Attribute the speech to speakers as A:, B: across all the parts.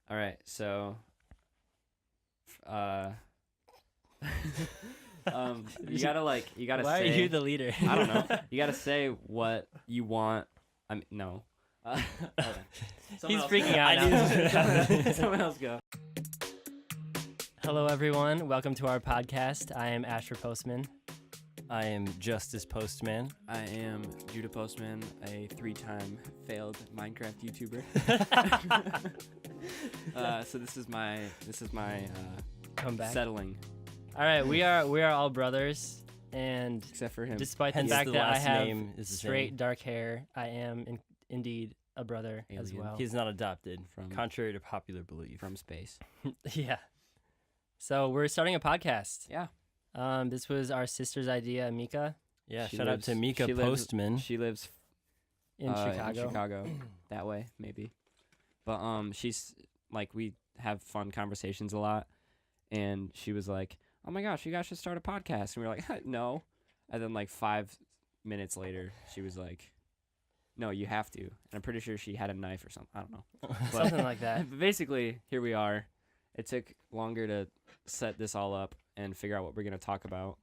A: All right, so, you gotta
B: Why
A: say.
B: are you the leader?
A: I don't know. You gotta say what you want. I mean, no. Hold on.
B: He's
A: else
B: freaking
A: go.
B: out now.
A: Someone else go.
B: Hello, everyone. Welcome to our podcast. I am Asher Postman.
C: I am Justice Postman.
A: I am Judah Postman, a 3-time failed Minecraft YouTuber. So this is my
B: Comeback.
A: settling,
B: All right, we are all brothers, and
A: except for him.
B: despite the
C: Hence
B: fact
C: the
B: that I
C: last
B: have
C: name is the
B: straight
C: same.
B: dark hair, I am indeed a brother as
A: Alien.
B: well.
C: He's not adopted,
A: From-
C: contrary to popular belief.
A: From space.
B: Yeah. So we're starting a podcast.
A: Yeah.
B: This was our sister's idea, Mika,
C: Yeah,
A: She
C: shout
A: lives-
C: out to Mika
A: she lives-
C: Postman.
A: She lives
B: in Chicago.
A: In Chicago, that way maybe. But she's like, we have fun conversations a lot, and she was like, "Oh my gosh, you guys should start a podcast." And we were like, "No," and then like 5 minutes later, she was like, "No, you have to." And I'm pretty sure she had a knife or something. I don't know. But
B: Something like that.
A: but basically, here we are. It took longer to set this all up and figure out what we're gonna talk about.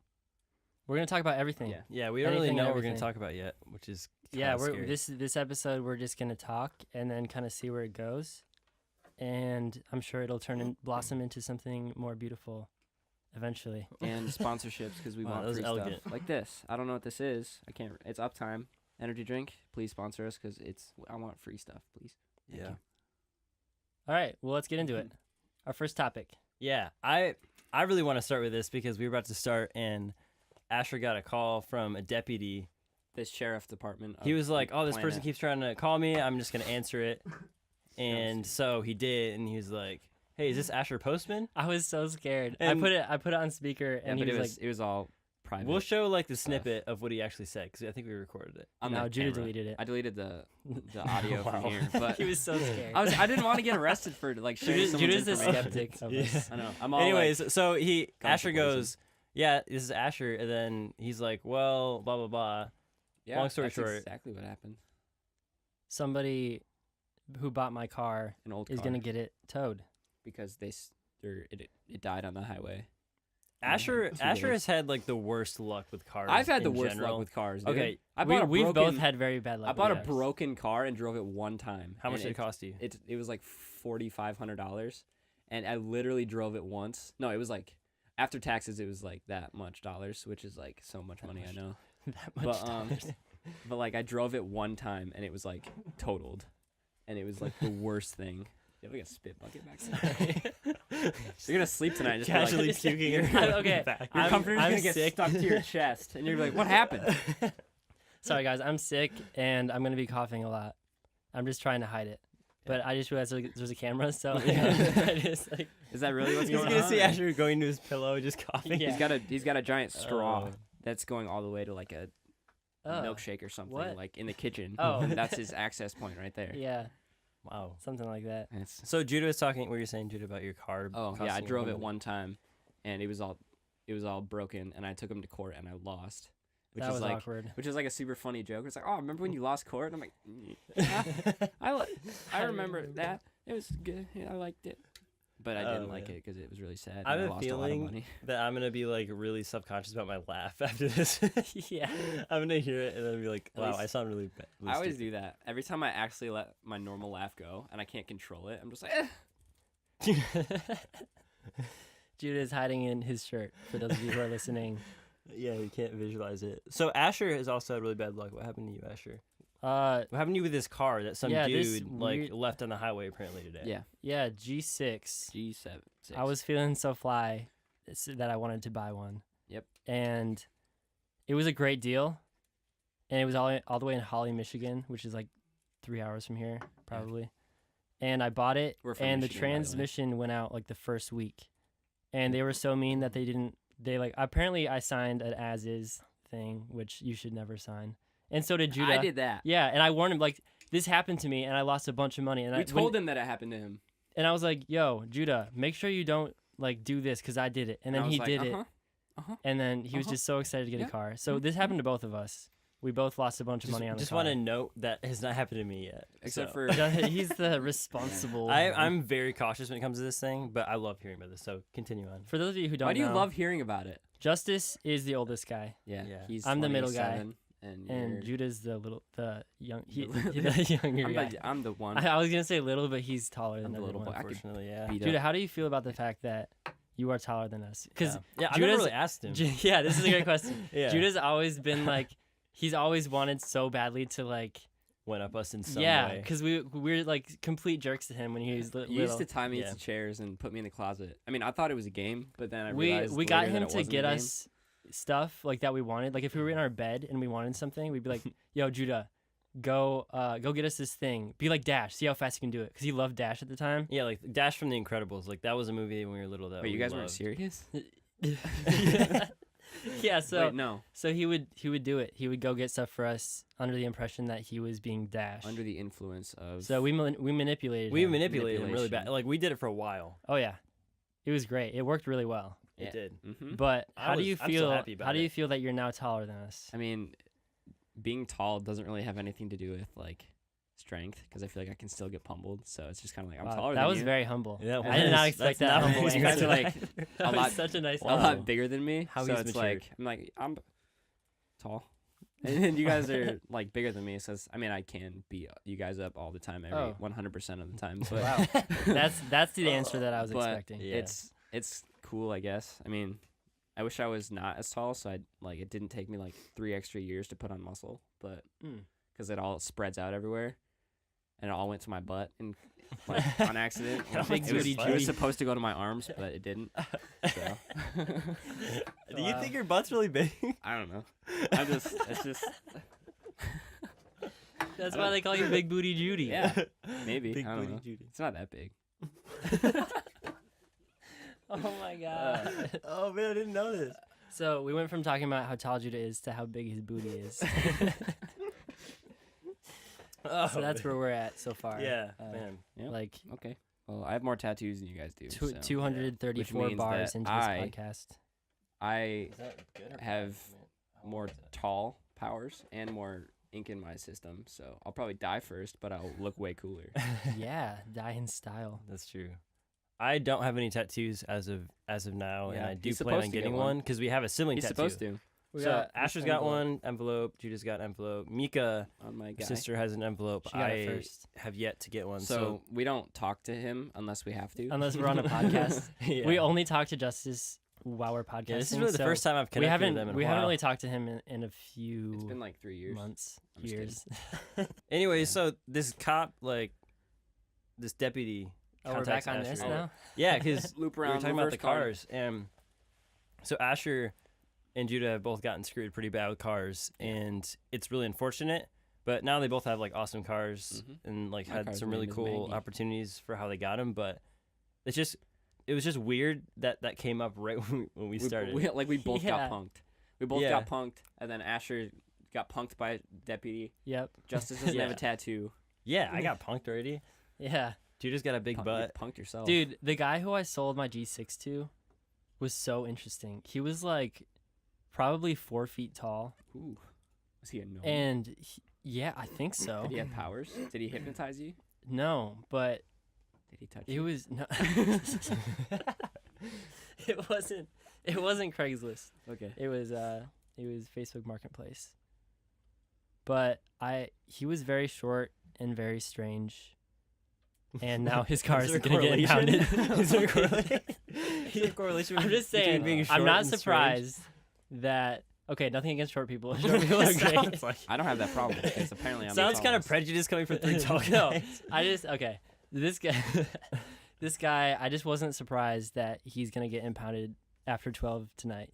B: We're gonna talk about everything.
A: Yeah.
C: Yeah, we don't really
B: Anything
C: know
B: and
C: what we're going to
B: everything.
C: talk about yet, which is
B: Yeah,
C: kinda scary.
B: this episode we're just gonna talk and then kind of see where it goes, and I'm sure it'll blossom into something more beautiful, eventually.
A: And sponsorships, because we
C: Wow,
A: want
C: that was
A: free
C: elegant.
A: stuff like this. I don't know what this is. I can't. It's Uptime Energy Drink. Please sponsor us, because I want free stuff, please. Thank
C: Yeah.
A: you.
B: All right, well let's get into it. Our first topic.
C: Yeah, I really want to start with this because we were about to start and Asher got a call from a deputy.
A: This sheriff department.
C: He was like,
A: the
C: "Oh, this person
A: planet.
C: keeps trying to call me. I'm just going to answer it." And so he did, and he was like, "Hey, is this Asher Postman?"
B: I was so scared.
C: And-
B: I put it on speaker,
A: Yeah,
B: and
A: but
B: he
A: it
B: was
A: was it was all private.
C: We'll show like the snippet of what he actually said because I think we recorded it.
A: on
B: No,
A: the
B: Judah
A: camera.
B: deleted it.
A: I deleted the audio
C: Wow.
A: from here, but
B: he was so scared.
A: I didn't want to get arrested for like sharing someone's
B: Judah's the
A: information.
B: skeptic of
C: Yeah.
B: us.
A: I know. I'm all
C: Anyways, so Asher
A: consequences.
C: goes, "Yeah, this is Asher," and then he's like, "Well, blah blah blah."
A: yeah,
C: long story
A: that's
C: short.
A: exactly what happened.
B: Somebody who bought my car
A: An old
B: is
A: car,
B: gonna get it towed.
A: because it died on the highway.
C: Asher
A: That's
C: Asher
A: weird.
C: has had like the worst luck with cars.
A: I've had the
C: in
A: worst
C: general.
A: luck with cars. Dude.
C: Okay,
A: I bought
B: We've
A: a
B: both
A: broken.
B: had very bad luck.
A: I bought a
B: with cars.
A: broken car and drove it one time.
C: How much
A: and
C: did it cost you?
A: It was like $4,500, and I literally drove it once. No, it was like after taxes, it was like that much dollars, which is like so much money. I know,
B: that much.
A: but
B: dollars.
A: but like I drove it one time and it was like totaled, and it was like the worst thing. You have like a spit bucket back there. You're gonna sleep tonight. Just be like,
C: Casually puking in
B: I'm-
C: your
B: okay,
C: back.
A: your
B: I'm-
A: comforter's
B: I'm
A: gonna get
B: sick.
A: stuck to your chest, and you're like, "What happened?"
B: Sorry guys, I'm sick and I'm gonna be coughing a lot. I'm just trying to hide it, but I just realized there's a camera, so I just like
A: Is that really what's
C: He's
A: going
C: gonna
A: on?
C: see Asher going to his pillow, just coughing.
B: Yeah.
A: He's got a giant straw
C: Oh.
A: that's going all the way to like a
B: oh,
A: milkshake or something,
B: what?
A: like in the kitchen.
B: Oh.
A: And that's his access point right there.
B: Yeah,
C: Wow.
B: something like that.
A: And it's,
C: So Judah was talking. What were you saying, Judah, about your car?
A: oh yeah, I
C: costing you
A: drove it
C: $100?
A: one time, and it was all broken, and I took him to court, and I lost, which
B: That
A: is
B: was
A: like
B: awkward.
A: which is like a super funny joke. It's like, oh, remember when you lost court? And I'm like, yeah, I remember that. It was good. Yeah, I liked it, but I
C: Oh,
A: didn't like
C: man.
A: it because it was really sad.
C: I have
A: and
C: a
A: lost a lot
C: feeling
A: of money.
C: that I'm gonna be like really self-conscious about my laugh after this.
B: Yeah.
C: I'm gonna hear it and then be like,
A: At
C: "Wow,
A: least-
C: I sound really bad."
A: I always do that. Every time I actually let my normal laugh go and I can't control it, I'm just like,
B: Judah is hiding in his shirt. For those of you who are listening,
C: Yeah, you can't visualize it. So Asher has also had really bad luck. What happened to you, Asher? What happened to you with this car that some
B: Yeah, this
C: dude like
B: weird-
C: left on the highway apparently today?
A: yeah,
B: yeah, G6.
A: G7.
B: I was feeling so fly that I wanted to buy one.
A: Yep.
B: And it was a great deal. And it was all the way in Holly, Michigan, which is like 3 hours from here, probably. And I bought it,
A: We're from
B: and the
A: Michigan, by the way.
B: transmission went out like the first week. And they were so mean that apparently I signed an as-is thing, which you should never sign. And so did Judah.
A: I did that.
B: Yeah, and I warned him, like, this happened to me, and I lost a bunch of money. And
A: We told him that it happened to him.
B: And I was like, yo, Judah, make sure you don't, like, do this, because I did it. And then
A: I was
B: he
A: like,
B: did it.
A: uh-huh.
B: And then he was
A: Uh-huh.
B: just so excited to get
A: Yeah.
B: a car. So this happened to both of us, We both lost a bunch of money on the
C: Just
B: car.
C: want to note that has not happened to me yet.
A: Except
C: so.
A: for
B: He's the responsible.
C: I'm very cautious when it comes to this thing, but I love hearing about this. So continue on.
B: For those of you who don't
A: why do you
B: know,
A: love hearing about it?
B: Justice is the oldest guy,
C: Yeah.
A: He's
B: I'm the middle guy,
A: 27, and
B: and
A: you're-
B: Judah's the young,
A: The-
B: the younger guy.
A: I'm the one.
B: I was gonna say little, but he's taller than
A: I'm the little
B: everyone.
A: boy. I could
C: Unfortunately, yeah.
A: beat
B: Judah,
A: up.
B: how do you feel about the fact that you are taller than us? Because
C: Yeah, I never
B: Judah's-
C: really asked him.
B: yeah, this is a great question.
C: Yeah.
B: Judah's always been like, he's always wanted so badly to like,
C: Went up us in some
B: yeah,
C: way.
B: because we're like complete jerks to him when he was little.
A: You used to tie me
C: Yeah.
A: to chairs and put me in the closet. I mean, I thought it was a game, but then I
B: we
A: realized
B: got
A: later that
B: him
A: it
B: to
A: wasn't a
B: get
A: game.
B: us stuff like that we wanted. Like if we were in our bed and we wanted something, we'd be like, "Yo, Judah, go get us this thing. Be like Dash. See how fast you can do it." Because he loved Dash at the time.
C: Yeah, like Dash from The Incredibles. Like that was a movie when we were little that
A: Wait, you
C: we
A: guys weren't
C: loved.
A: serious?
B: Yeah. So
A: Wait, no.
B: so he would do it. He would go get stuff for us under the impression that he was being Dash.
A: Under the influence of.
B: So we manipulated.
C: We
B: him.
C: manipulated him really bad.
A: Manipulation.
C: Like we did it for a while.
B: Oh yeah, it was great. It worked really well.
C: It did.
A: Mm-hmm.
B: But
C: I
B: how do
C: was-
B: you
C: I'm
B: feel?
C: so happy about
B: How do you
C: it.
B: feel that you're now taller than us?
A: I mean, being tall doesn't really have anything to do with like strength because I feel like I can still get pummeled. So it's just kind of like I'm
B: Wow,
A: taller
B: that
A: than
B: was
A: you.
B: very humble.
C: Yeah,
B: I did not expect that.
C: That's not
B: humble
C: what
A: You guys
B: answer.
A: are like
B: That
A: a
B: was
A: lot-
B: such a nice.
A: a
C: Wow.
A: lot bigger than me.
C: How
A: so
C: he's
A: it's
C: matured.
A: like I'm tall, and then you guys are like bigger than me. So it's, I mean, I can beat you guys up all the time, every
B: Oh.
A: 100% of the time. But
B: Wow, that's the answer that I was
A: but
B: expecting.
C: Yeah.
A: it's cool, I guess. I mean, I wish I was not as tall, so it didn't take me like 3 extra years to put on muscle, but
B: Mm.
A: because it all spreads out everywhere, and it all went to my butt and like on accident.
B: Big
A: it, was,
B: booty
A: it was
B: Judy.
A: supposed to go to my arms, but it didn't. So
C: Do you
B: Wow.
C: think your butt's really big?
A: I don't know. It's just
B: That's why they call you Big Booty Judy.
A: yeah, maybe.
C: Big
A: I don't
C: booty
A: know.
C: Judy.
A: It's not that big.
B: Oh my god.
C: Oh man, I didn't know this.
B: So we went from talking about how tall Judah is to how big his booty is.
C: Oh,
B: So that's
C: man.
B: where we're at so far.
C: Yeah,
B: Uh,
C: man.
A: Yep.
B: Like
A: Okay. Well, I have more tattoos than you guys do.
B: two,
A: so
B: 234
A: Which means
B: bars
A: that
B: into
A: I-
B: this podcast.
A: I
C: Is that good or
A: have
C: bad?
A: more tall powers and more ink in my system, so I'll probably die first, but I'll look way cooler.
B: Yeah, die in style.
C: That's true. I don't have any tattoos as of now, and
A: Yeah,
C: I do
A: he's
C: plan
A: supposed
C: on
A: to get
C: getting
A: one.
C: one because we have a sibling
A: He's
C: tattoo.
A: supposed to
B: We
C: So
B: got
C: Asher's
B: this
C: got
B: envelope.
C: one envelope. Judah's got an envelope. Mika,
A: on my guy.
C: sister, has an envelope.
B: She got
C: I
B: it first.
C: have yet to get one.
A: So we don't talk to him unless we have to.
B: Unless we're on a podcast.
C: yeah.
B: We only talk to Justice while we're podcasting.
C: Yeah, this is really the
B: so
C: first time I've
B: we
C: connected
B: haven't
C: with them in a
B: we
C: while.
B: haven't really talked to him in a few
A: It's been like 3 years.
B: months,
A: I'm just kidding.
B: years.
C: Anyway,
A: Yeah.
C: so this cop, like, this deputy.
B: Oh, we're back
C: contacts
B: on
C: Asher.
B: this now.
C: Yeah, because
A: Loop
C: we were
A: around.
C: talking about the
A: reverse card.
C: cars, and so Asher and Judah have both gotten screwed pretty bad with cars, and it's really unfortunate. But now they both have like awesome cars
A: Mhm.
C: and like
A: My
C: had
A: car's
C: some really
A: name is
C: cool
A: Maggie.
C: opportunities for how they got them. But it was just weird that came up right when we started.
A: We both
B: Yeah.
A: got punked. We both
C: Yeah.
A: got punked, and then Asher got punked by a deputy.
B: Yep.
A: Justice doesn't have
C: Yeah.
A: a tattoo.
C: Yeah, I got punked already.
B: Yeah.
C: Judah's got a big
A: You
C: butt.
A: punked yourself,
B: Dude, the guy who I sold my G6 to was so interesting. He was like probably 4 feet tall,
A: Ooh. Was he a gnome?
B: and yeah, I think so.
A: Did he have powers? Did he hypnotize you?
B: No, but
A: Did he touch
B: it
A: you?
B: was no. It wasn't Craigslist.
A: Okay.
B: It was Facebook Marketplace. But he was very short and very strange. And now his car
C: Is
B: is
C: there
B: going to get
C: correlation?
B: impounded.
C: Is there a correlation? Is there a correlation
B: I'm just
C: between
B: saying,
C: being
B: I'm
C: short
B: not
C: and strange?
B: surprised that. Okay, nothing against short people. Short people are great.
C: Sounds like
A: I don't have that problem because apparently I'm the
C: sounds kind of
A: tallest.
C: prejudiced coming from 3 tall
B: No.
C: guys.
B: Okay. This guy, I just wasn't surprised that he's gonna get impounded after 12 tonight,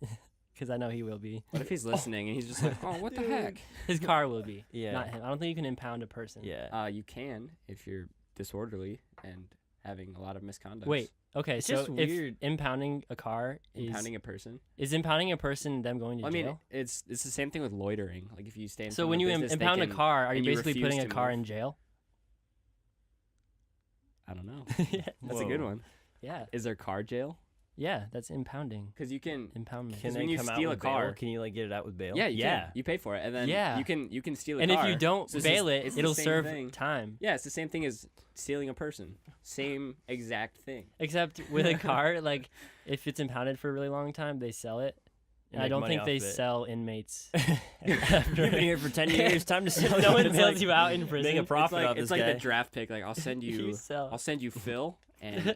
B: because I know he will be.
A: What if he's listening and he's just like, "Oh, what the heck?"
B: His car will be,
C: Yeah.
B: not him. I don't think you can impound a person.
C: Yeah.
A: You can if you're disorderly and having a lot of misconduct.
B: Wait. Okay.
C: It's
B: so
C: just
B: if
C: weird.
B: impounding a car
A: impounding a person.
B: is impounding a person them going to
A: Well, I mean,
B: jail?
A: it's the same thing with loitering. Like if you stay in.
B: So when you impound a car, are you
A: and you
B: basically
A: refuse
B: putting a
A: to
B: car
A: move.
B: in jail?
A: I don't know.
B: Yeah.
A: That's a good
C: Whoa.
A: one.
B: Yeah.
A: Is there car jail?
B: Yeah, that's impounding.
A: Because you can.
B: Impoundment.
C: Can
A: when
C: they
A: you
C: come out
A: steal
C: with
A: a car-
C: bail? Can you like get it out with bail?
A: Yeah, you can. You pay for it, and then
B: Yeah.
A: you can steal a
B: And
A: car.
B: if you don't
A: So it's
B: bail
A: just-
B: it,
A: it's the
B: it'll
A: same
B: serve
A: thing.
B: time.
A: Yeah, it's the same thing as stealing a person. Same exact thing.
B: Except with a car, like if it's impounded for a really long time, they sell it.
C: And
B: I
C: make
B: don't
C: money
B: think they
C: off it.
B: sell inmates.
C: You've been here for 10 years. Time to sell.
B: No one
C: It's
B: bails
C: like
B: you out in prison.
C: Make a profit off
A: It's
C: this
A: like
C: guy.
A: the draft pick. Like I'll send you
B: sell.
A: I'll send you Phil and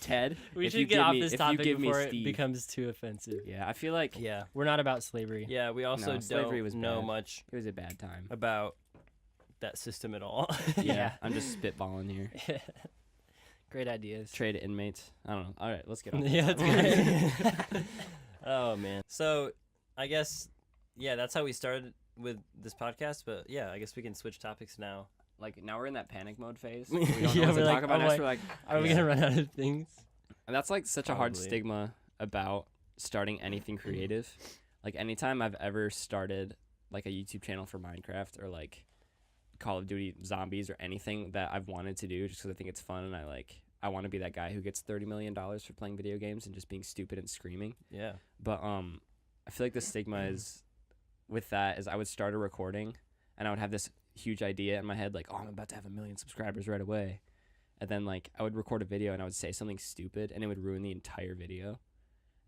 A: Ted.
B: We
A: if
B: should
A: you
B: get
A: give
B: off
A: me-
B: this
A: if
B: topic
A: you give me
B: before it
A: Steve.
B: becomes too offensive.
A: Yeah, I feel like
C: Yeah.
B: We're not about slavery.
C: Yeah. We also
A: No, slavery
C: don't
A: was
C: know
A: bad.
C: much
A: it was a bad time.
C: about that system at all.
A: Yeah, I'm just spitballing here.
B: Great ideas.
A: Trade inmates. I don't know. All right, let's get on.
B: Yeah, that's good.
C: Oh man. So I guess that's how we started with this podcast. But yeah, I guess we can switch topics now.
A: Like now we're in that panic mode phase. We don't know
B: Yeah,
A: what to
B: we're
A: talk
B: like,
A: about
B: oh
A: next.
B: my-
A: We're like,
B: Are we
A: Yeah.
B: gonna run out of things?
A: and that's like such a hard
C: Probably.
A: stigma about starting anything creative. Like anytime I've ever started like a YouTube channel for Minecraft or like Call of Duty Zombies or anything that I've wanted to do just because I think it's fun and I want to be that guy who gets $30 million for playing video games and just being stupid and screaming.
C: Yeah.
A: But I feel like the stigma is with that is I would start a recording and I would have this huge idea in my head like, oh, I'm about to have 1 million subscribers right away. And then like I would record a video and I would say something stupid and it would ruin the entire video.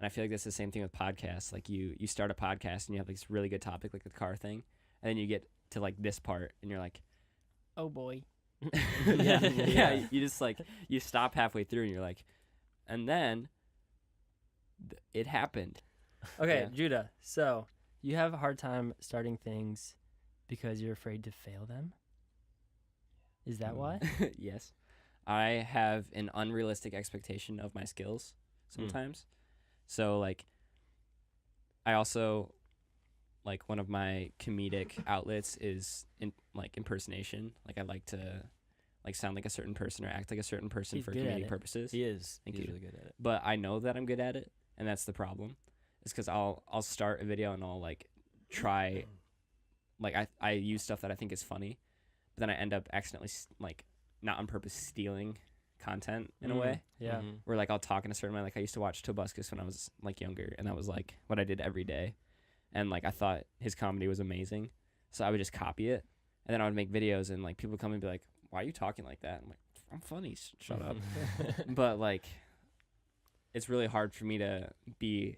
A: And I feel like that's the same thing with podcasts. Like you start a podcast and you have like this really good topic like the car thing, and then you get to like this part and you're like,
B: Oh boy.
A: yeah. You just like you stop halfway through and you're like, and then it happened.
B: Okay,
A: Yeah.
B: Judah. So you have a hard time starting things because you're afraid to fail them. Is that why?
A: Yes. I have an unrealistic expectation of my skills sometimes. So like I also like one of my comedic outlets is in like impersonation. Like I like to like sound like a certain person or act like a certain person
B: He's
A: for
B: good at
A: comedic
B: it.
A: purposes.
C: He is.
A: Thank
C: He's
A: you.
C: really good at it.
A: But I know that I'm good at it, and that's the problem. Is because I'll start a video and I'll like try like I use stuff that I think is funny, but then I end up accidentally like not on purpose stealing content in a way.
B: Yeah.
C: Mhm.
A: Where like I'll talk in a certain way. Like I used to watch Tobuscus when I was like younger, and that was like what I did every day. And like I thought his comedy was amazing, so I would just copy it, and then I would make videos, and like people would come and be like, "Why are you talking like that?" I'm like, "I'm funny. Shut up." But like, it's really hard for me to be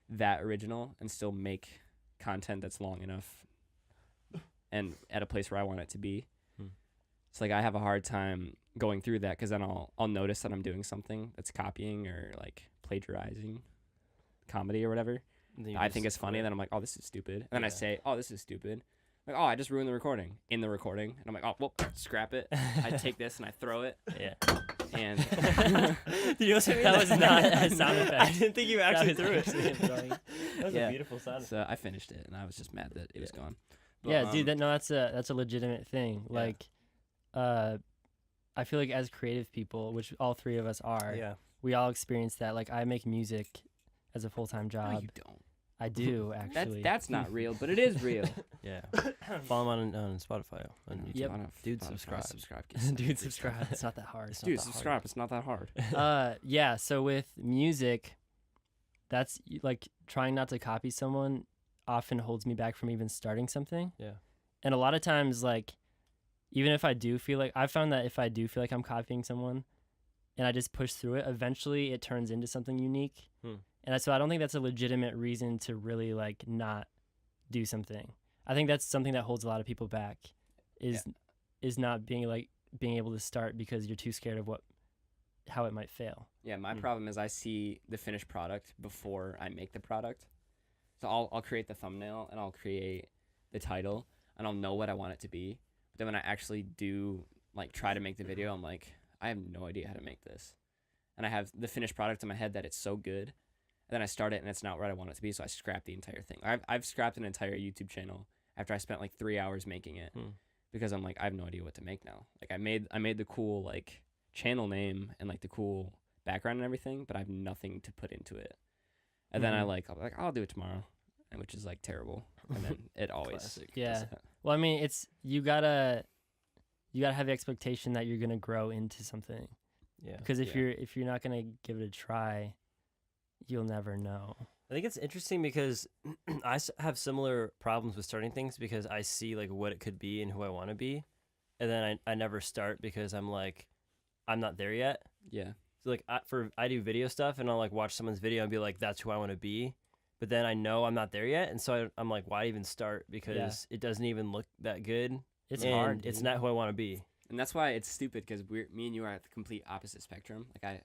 A: that original and still make content that's long enough and at a place where I want it to be. It's like I have a hard time going through that because then I'll notice that I'm doing something that's copying or like plagiarizing comedy or whatever.
C: And then you
A: I
C: just
A: think it's funny.
C: quit.
A: And then I'm like, oh, this is stupid. And then I
C: Yeah.
A: say, oh, this is stupid. Like, oh, I just ruined the recording in the recording. And I'm like, oh, well, scrap it. I take this and I throw it.
C: Yeah.
A: And
C: Did you also mean
B: That was not a sound effect.
C: I didn't think you actually
B: That
C: threw
B: was
C: it.
B: actually him throwing.
C: That was
A: Yeah.
C: a beautiful sound.
A: so I finished it, and I was just mad that it was gone. But,
B: Yeah, dude, that's a legitimate thing.
A: Yeah.
B: Like, I feel like as creative people, which all three of us are,
C: Yeah.
B: we all experience that. Like, I make music as a full-time
A: no,
B: job.
A: you don't.
B: I do actually.
A: That's not real, but it is real.
C: Yeah. Follow him on Spotify. On YouTube.
B: Yep.
A: I don't-
C: Dude,
A: Spotify,
C: subscribe.
A: subscribe.
B: Dude, subscribe. It's not that hard.
C: It's not
A: Dude,
C: that hard.
A: subscribe. It's not that hard.
B: Yeah. So with music, that's like trying not to copy someone often holds me back from even starting something.
C: Yeah.
B: And a lot of times, like, even if I do feel like I found that if I do feel like I'm copying someone, and I just push through it, eventually it turns into something unique. And so I don't think that's a legitimate reason to really like not do something. I think that's something that holds a lot of people back, is not being able to start because you're too scared of how it might fail.
A: Yeah, my problem is I see the finished product before I make the product. So I'll create the thumbnail and I'll create the title and I'll know what I want it to be. But then when I actually do like try to make the video, I'm like, I have no idea how to make this. And I have the finished product in my head that it's so good. And then I start it and it's not what I want it to be, so I scrap the entire thing. I've scrapped an entire YouTube channel after I spent like 3 hours making it because I'm like, I have no idea what to make now. Like I made the cool like channel name and like the cool background and everything, but I have nothing to put into it. And then I'll I'll do it tomorrow, and which is like terrible. And then it always
C: Classic.
B: Yeah.
A: does that.
B: Well, I mean, it's you gotta have the expectation that you're gonna grow into something.
C: Yeah.
B: Because if
A: Yeah.
B: you're not gonna give it a try, you'll never know.
C: I think it's interesting because I have similar problems with starting things because I see like what it could be and who I want to be, and then I never start because I'm like, I'm not there yet.
A: Yeah.
C: So like I do video stuff and I'll like watch someone's video and be like, that's who I want to be, but then I know I'm not there yet, and so I'm like, why even start? Because it doesn't even look that good.
B: It's
C: and
B: hard.
C: It's
B: dude.
C: not who I want to be.
A: And that's why it's stupid because me and you are at the complete opposite spectrum. Like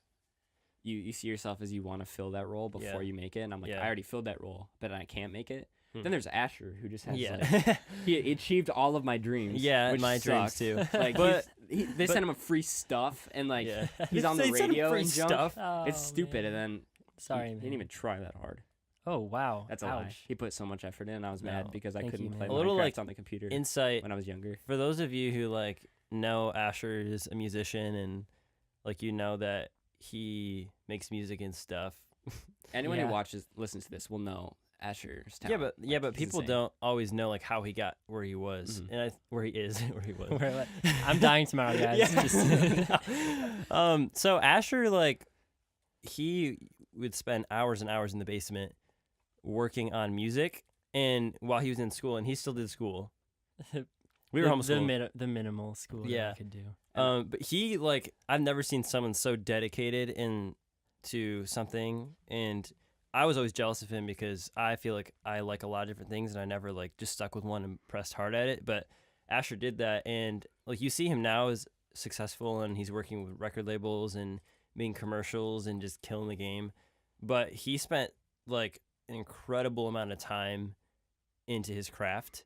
A: you see yourself as you want to fill that role before you make it, and I'm like, I already filled that role, but I can't make it. Then there's Asher, who just has like, he achieved all of my dreams.
C: Yeah,
A: which
C: my
A: sucks.
C: dreams too.
A: Like,
C: But-
A: they sent him a free stuff, and like he's
C: They
A: on the
C: sent him
A: radio
C: free
A: and junk.
C: stuff.
B: Oh,
A: It's stupid,
B: man.
A: and then
B: Sorry,
A: he
B: man.
A: didn't even try that hard.
B: Oh wow.
A: That's a
B: Ouch.
A: lie. He put so much effort in. I was
B: No,
A: mad because I
B: thank
A: couldn't
B: you,
A: play
B: man.
C: A little,
A: Minecraft
C: like,
A: on the computer
C: Insight
A: when I was younger.
C: for those of you who like know Asher is a musician and like you know that he makes music and stuff.
A: Anyone who
B: Yeah.
A: listens to this will know Asher's
C: Yeah,
A: talent.
C: but
A: he's
C: people
A: insane.
C: don't always know like how he got where he was
A: Mhm.
C: and where he is where he was.
B: We're like, I'm dying tomorrow, guys.
C: So Asher, like, he would spend hours and hours in the basement working on music, and while he was in school, and he still did school. We were homeschooled.
B: The minimal school that
C: Yeah.
B: I could do.
C: But he, like, I've never seen someone so dedicated into something, and I was always jealous of him because I feel like I like a lot of different things, and I never like just stuck with one and pressed hard at it. But Asher did that, and like you see him now is successful, and he's working with record labels and making commercials and just killing the game. But he spent like an incredible amount of time into his craft,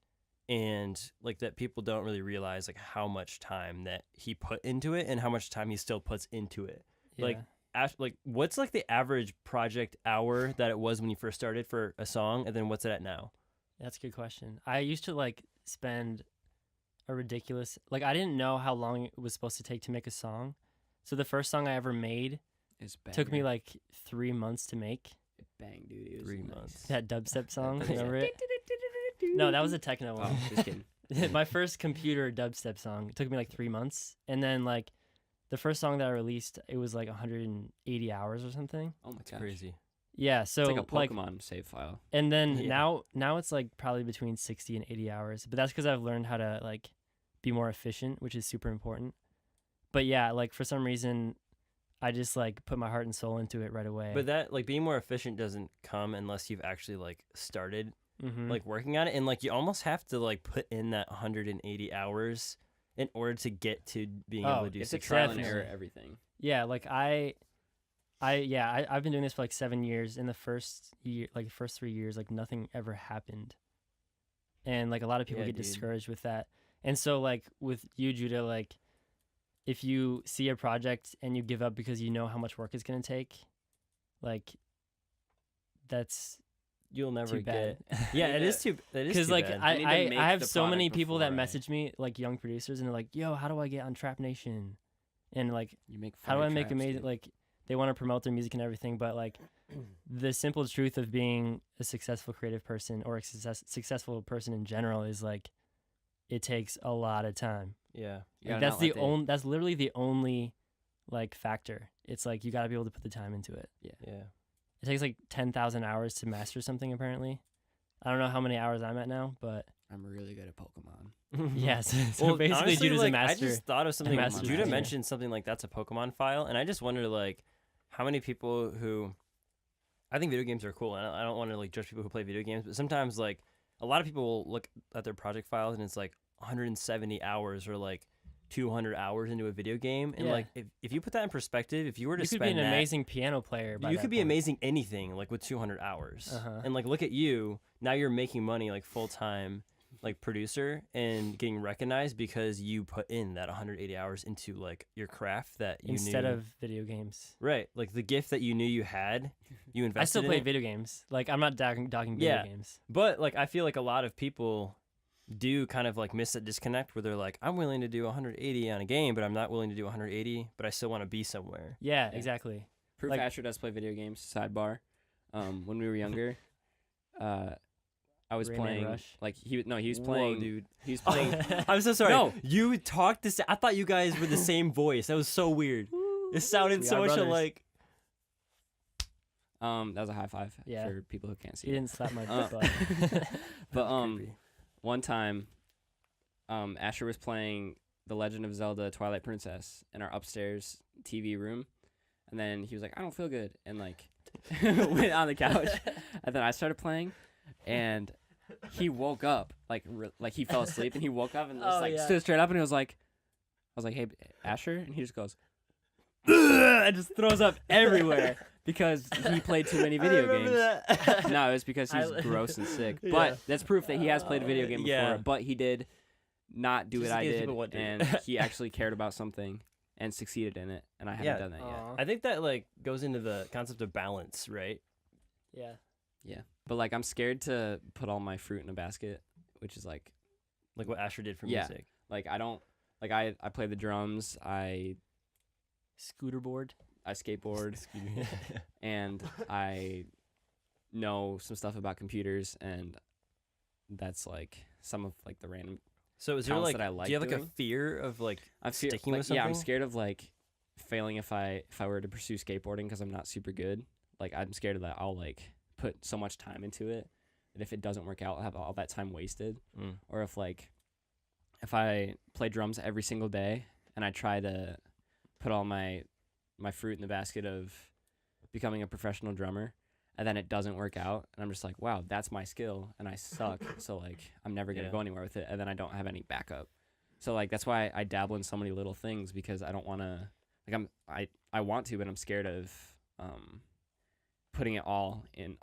C: and like that people don't really realize like how much time that he put into it and how much time he still puts into it. Like,
B: Yeah.
C: Like what's like the average project hour that it was when you first started for a song, and then what's it at now?
B: That's a good question. I used to like spend a ridiculous I didn't know how long it was supposed to take to make a song. So the first song I ever made
A: It's
B: took me
A: banger.
B: like 3 months to make.
A: It banged, dude. It was
C: 3
A: nice.
C: months.
B: That dubstep song,
A: Yeah.
B: remember it? No, that was a techno one.
A: Oh, just kidding.
B: My first computer dubstep song took me like 3 months, and then like the first song that I released, it was like 180 hours or something.
A: Oh my
C: It's
A: gosh.
C: crazy.
B: Yeah, so
A: It's like a Pokemon save file.
B: and then
C: Yeah.
B: now it's like probably between 60 and 80 hours, but that's because I've learned how to like be more efficient, which is super important. But yeah, like for some reason, I just like put my heart and soul into it right away.
C: But that like being more efficient doesn't come unless you've actually like started
B: Mhm.
C: like working on it, and like you almost have to like put in that 180 hours in order to get to being able
B: Oh,
C: to do
A: It's a
C: success.
A: trial and
B: Definitely.
A: error everything.
B: yeah, like I've been doing this for like 7 years. In the first year, like first 3 years, like nothing ever happened, and like a lot of people
C: Yeah,
B: get
C: dude.
B: discouraged with that. And so like with you, Judah, like if you see a project and you give up because you know how much work it's gonna take, like that's
C: You'll never
B: too bad.
C: get. Yeah, it is too. It is
B: Because
C: too
B: like
C: bad.
A: I need to
B: I
A: make
B: have
A: the
B: so many
A: product
B: people that
A: before I-
B: message me, like young producers, and they're like, "Yo, how do I get on Trap Nation?" And like,
A: You make.
B: how do
A: fire
B: I make
A: traps,
B: amazing?
A: dude.
B: Like, they want to promote their music and everything, but like, the simple truth of being a successful creative person or a successful person in general is like, it takes a lot of time.
C: Yeah.
A: You
B: Like,
A: gotta
B: that's
A: not
B: the
A: let
B: only. That's literally the only like factor. It's like you got to be able to put the time into it.
C: Yeah.
B: It takes like 10,000 hours to master something. Apparently, I don't know how many hours I'm at now, but
A: I'm really good at Pokemon.
B: yes. So
C: Well,
B: basically,
C: honestly,
B: Judah's
C: like,
B: a master.
C: I just thought of something.
B: master
C: Judah
B: master.
C: mentioned something like that's a Pokemon file, and I just wonder like how many people who I think video games are cool, and I don't want to like judge people who play video games, but sometimes like a lot of people will look at their project files and it's like 170 hours or like 200 hours into a video game, and
B: Yeah.
C: like if you put that in perspective, if you were to
B: You could
C: spend
B: be an
C: that,
B: amazing piano player. By
C: you
B: that
C: could be
B: point.
C: amazing anything like with 200 hours,
B: Uh-huh.
C: and like look at you now, you're making money like full time like producer and getting recognized because you put in that 180 hours into like your craft that you
B: Instead
C: knew
B: of video games.
C: right, like the gift that you knew you had, you invested
B: I still
C: in
B: play
C: it.
B: video games. Like I'm not dogging video
C: Yeah.
B: games.
C: But like I feel like a lot of people do kind of like miss that disconnect where they're like, I'm willing to do 180 on a game, but I'm not willing to do 180, but I still want to be somewhere.
B: Yeah,
A: Yeah.
B: exactly.
A: Proof
B: Like-
A: Asher does play video games. Sidebar. When we were younger, I was
B: Rayman
A: playing.
B: Rush?
A: Like he was
C: Whoa,
A: playing.
C: dude.
A: He was playing.
C: I'm so sorry.
A: No.
C: You talked this. I thought you guys were the same voice. That was so weird. It sounded
B: We
C: so
B: are
C: much
B: brothers.
C: alike.
A: That was a high five
B: Yeah.
A: for people who can't see.
B: You didn't slap my
A: Uh,
B: butt.
A: But
C: Creepy.
A: one time, Asher was playing The Legend of Zelda: Twilight Princess in our upstairs TV room, and then he was like, "I don't feel good," and like went on the couch, and then I started playing, and he woke up like he fell asleep, and he woke up and just
B: Oh,
A: like
B: yeah.
A: stood straight up, and he was like, I was like, "Hey, Asher," and he just goes, and just throws up everywhere because he played too many video games. No, it was because he's
B: I-
A: gross and sick.
C: Yeah.
A: But that's proof that he has played a video game before.
C: Yeah.
A: But he did not do
C: Just
A: what
C: in
A: I
C: case
A: did,
C: people want to.
A: and he actually cared about something and succeeded in it, and I haven't
C: Yeah.
A: done that yet.
B: Aw.
C: I think that like goes into the concept of balance, right?
B: Yeah.
A: Yeah, but like I'm scared to put all my fruit in a basket, which is like
C: Like what Asher did for
A: Yeah.
C: music.
A: I don't like I play the drums, I
B: Scooter board.
A: skateboard, and I know some stuff about computers, and that's like some of like the random.
C: So is there
A: Talents
C: like,
A: that I like
C: do you have like a
A: doing.
C: fear of like sticking
A: like,
C: with something?
A: Yeah, I'm scared of like failing if I were to pursue skateboarding because I'm not super good. Like I'm scared of that. I'll like put so much time into it that if it doesn't work out, I'll have all that time wasted.
C: Mm.
A: Or if I play drums every single day and I try to put all my fruit in the basket of becoming a professional drummer, and then it doesn't work out, and I'm just like, wow, that's my skill, and I suck. So like I'm never gonna
C: Yeah.
A: go anywhere with it, and then I don't have any backup. So like that's why I dabble in so many little things, because I don't want to I want to, but I'm scared of putting it all in